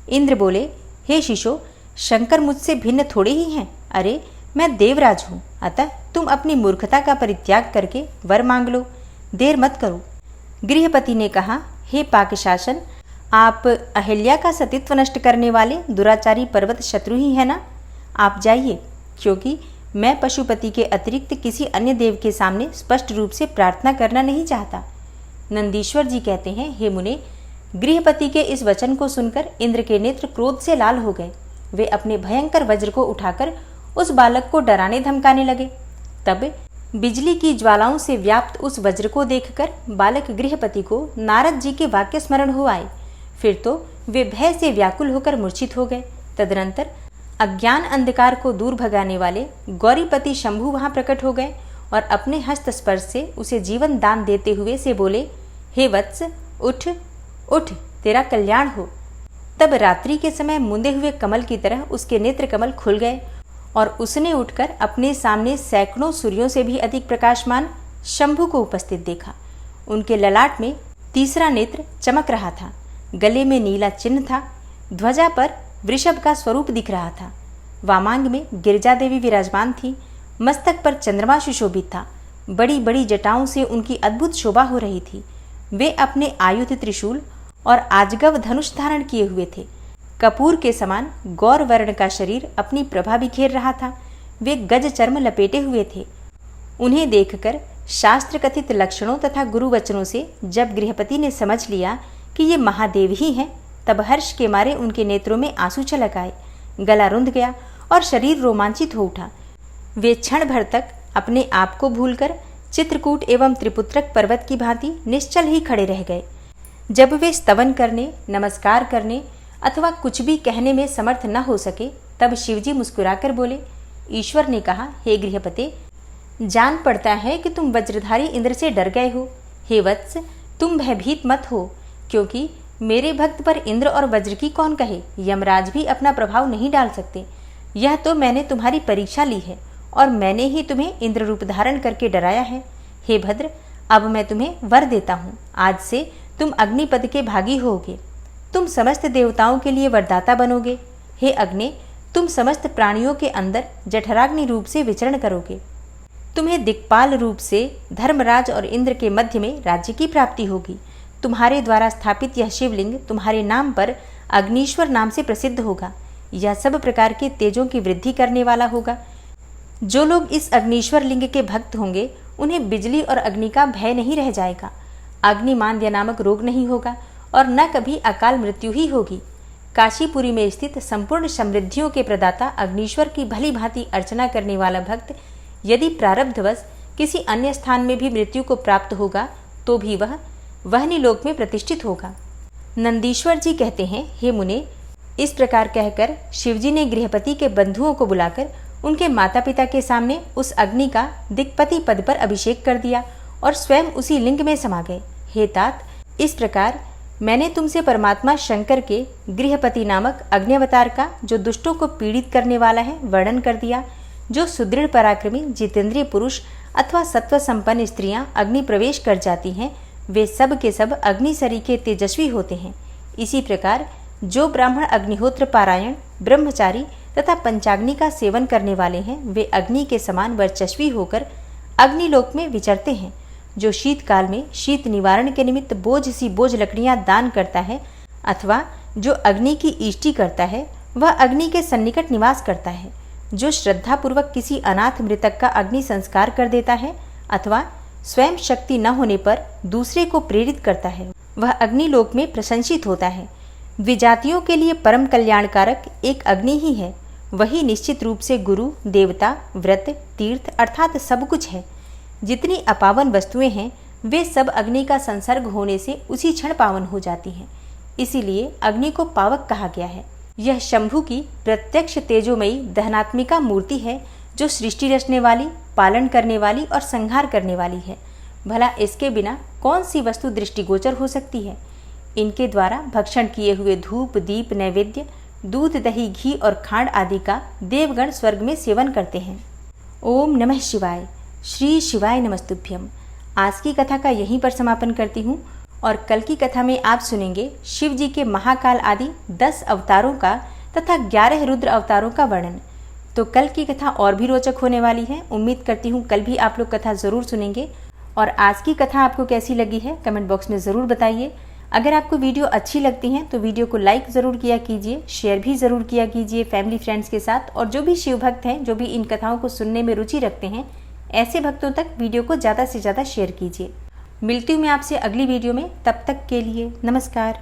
इंद्र बोले, हे शिशो, शंकर मुझसे भिन्न थोड़े ही हैं। अरे, मैं देवराज हूँ, अतः तुम अपनी मूर्खता का परित्याग करके वर मांग लो, देर मत करो। गृहपति ने कहा, हे पाकशासन, आप अहिल्या का सतीत्व नष्ट करने वाले दुराचारी पर्वत शत्रु ही है ना? आप जाइए, क्योंकि मैं पशुपति के अतिरिक्त किसी अन्य देव के सामने स्पष्ट रूप से प्रार्थना करना नहीं चाहता। नंदीश्वर जी कहते हैं, हे मुने, गृहपति के इस वचन को सुनकर इंद्र के नेत्र क्रोध से लाल हो गए। वे अपने भयंकर वज्र को उठाकर उस बालक को डराने धमकाने लगे। तब बिजली की ज्वालाओं से व्याप्त उस वज्र को देखकर बालक गृहपति को नारद जी के वाक्य स्मरण हो आए। फिर तो वे भय से व्याकुल होकर मूर्छित हो गए। तदनंतर अज्ञान अंधकार को दूर भगाने वाले गौरीपति शंभु वहां प्रकट हो गए और अपने हस्त स्पर्श से उसे जीवन दान देते हुए से बोले, हे वत्स, उठ उठ, तेरा कल्याण हो। तब रात्रि के समय मुंदे हुए कमल की तरह उसके नेत्र कमल खुल गए और उसने उठकर अपने सामने सैकड़ों सूर्यों से भी अधिक प्रकाशमान शंभु को उपस्थित देखा। उनके ललाट में तीसरा नेत्र चमक रहा था, गले में नीला चिन्ह था, ध्वजा पर वृषभ का स्वरूप दिख रहा था, वामांग में गिरिजा देवी विराजमान थी, मस्तक पर चंद्रमा सुशोभित था, बड़ी बड़ी जटाओं से उनकी अद्भुत शोभा हो रही थी। वे अपने आयुध त्रिशूल और आजगव धनुष धारण किए हुए थे। कपूर के समान गौर वर्ण का शरीर अपनी प्रभा बिखेर रहा था। वे गज चर्म लपेटे हुए थे। उन्हें देखकर शास्त्र कथित लक्षणों तथा गुरु वचनों से जब गृहपति ने समझ लिया कि ये महादेव ही हैं, तब हर्ष के मारे उनके नेत्रों में आंसू छलक आए, गला रुंध गया और शरीर रोमांचित हो उठा। वे क्षण भर तक अपने आप को भूलकर चित्रकूट एवं त्रिपुत्रक पर्वत की भांति निश्चल ही खड़े रह गए। जब वे स्तवन करने, नमस्कार करने अथवा कुछ भी कहने में समर्थ न हो सके, तब शिवजी मुस्कुराकर बोले, ईश्वर ने कहा, हे गृहपते, जान पड़ता है कि तुम वज्रधारी इंद्र से डर गए हो। हे वत्स, तुम भयभीत मत हो, क्योंकि मेरे भक्त पर इंद्र और वज्र की कौन कहे, यमराज भी अपना प्रभाव नहीं डाल सकते। यह तो मैंने तुम्हारी परीक्षा ली है और मैंने ही तुम्हें इंद्र रूप धारण करके डराया है। हे भद्र, अब मैं तुम्हें वर देता हूँ, आज से तुम अग्निपद के भागी होगे। तुम समस्त देवताओं के लिए वरदाता बनोगे। हे अग्नि, तुम समस्त प्राणियों के अंदर जठराग्नि रूप से विचरण करोगे। तुम्हें दिक्पाल रूप से धर्मराज और इंद्र के मध्य में राज्य की प्राप्ति होगी। तुम्हारे द्वारा स्थापित यह शिवलिंग तुम्हारे नाम पर अग्नीश्वर नाम से प्रसिद्ध होगा। यह सब प्रकार के तेजों की वृद्धि करने वाला होगा। जो लोग इस अग्नीश्वर लिंग के भक्त होंगे उन्हें बिजली और अग्नि का भय नहीं रह जाएगा। अग्निमांद्य नामक रोग नहीं होगा और न कभी अकाल मृत्यु ही होगी। काशीपुरी में स्थित संपूर्ण समृद्धियों के प्रदाता अग्नीश्वर की भली भांति अर्चना करने वाला भक्त यदि प्रारब्धवश किसी अन्य स्थान में भी मृत्यु को प्राप्त होगा तो भी वह वहनी लोक में प्रतिष्ठित होगा। नंदीश्वर जी कहते हैं, हे मुने, इस प्रकार कहकर शिवजी ने गृहपति के बंधुओं को बुलाकर उनके माता पिता के सामने उस अग्नि का दिक्पति पद पर अभिषेक कर दिया और स्वयं उसी लिंग में समा गए। हे तात, इस प्रकार मैंने तुमसे परमात्मा शंकर के गृहपति नामक अग्निअवतार का, जो दुष्टों को पीड़ित करने वाला है, वर्णन कर दिया। जो सुदृढ़ पराक्रमी जितेंद्रिय पुरुष अथवा सत्व संपन्न स्त्रियां अग्नि प्रवेश कर जाती हैं, वे सब के सब अग्नि सरीखे तेजस्वी होते हैं। इसी प्रकार जो ब्राह्मण अग्निहोत्र पारायण, ब्रह्मचारी तथा पंचाग्नि का सेवन करने वाले हैं, वे अग्नि के समान वर्चस्वी होकर अग्निलोक में विचरते हैं। जो शीतकाल में शीत निवारण के निमित्त बोझ सी बोझ लकड़ियां दान करता है अथवा जो अग्नि की इष्टि करता है, वह अग्नि के सन्निकट निवास करता है। जो श्रद्धापूर्वक किसी अनाथ मृतक का अग्नि संस्कार कर देता है अथवा स्वयं शक्ति न होने पर दूसरे को प्रेरित करता है, वह अग्निलोक में प्रशंसित होता है। विजातियों के लिए परम कल्याणकारक एक अग्नि ही है। वही निश्चित रूप से गुरु, देवता, व्रत, तीर्थ अर्थात सब कुछ है। जितनी अपावन वस्तुएं हैं वे सब अग्नि का संसर्ग होने से उसी क्षण पावन हो जाती हैं। इसीलिए अग्नि को पावक कहा गया है। यह शंभु की प्रत्यक्ष तेजोमयी दहनात्मिका मूर्ति है, जो सृष्टि रचने वाली, पालन करने वाली और संहार करने वाली है। भला इसके बिना कौन सी वस्तु दृष्टिगोचर हो सकती है। इनके द्वारा भक्षण किए हुए धूप, दीप, नैवेद्य, दूध, दही, घी और खांड आदि का देवगण स्वर्ग में सेवन करते हैं। ओम नमः शिवाय। श्री शिवाय नमस्तुभ्यम। आज की कथा का यहीं पर समापन करती हूँ और कल की कथा में आप सुनेंगे शिव जी के महाकाल आदि 10 अवतारों का तथा 11 रुद्र अवतारों का वर्णन। तो कल की कथा और भी रोचक होने वाली है। उम्मीद करती हूँ कल भी आप लोग कथा ज़रूर सुनेंगे। और आज की कथा आपको कैसी लगी है कमेंट बॉक्स में ज़रूर बताइए। अगर आपको वीडियो अच्छी लगती है तो वीडियो को लाइक ज़रूर किया कीजिए, शेयर भी ज़रूर किया कीजिए फैमिली फ्रेंड्स के साथ। और जो भी शिव भक्त हैं, जो भी इन कथाओं को सुनने में रुचि रखते हैं, ऐसे भक्तों तक वीडियो को ज़्यादा से ज़्यादा शेयर कीजिए। मिलती हूँ मैं आपसे अगली वीडियो में। तब तक के लिए नमस्कार।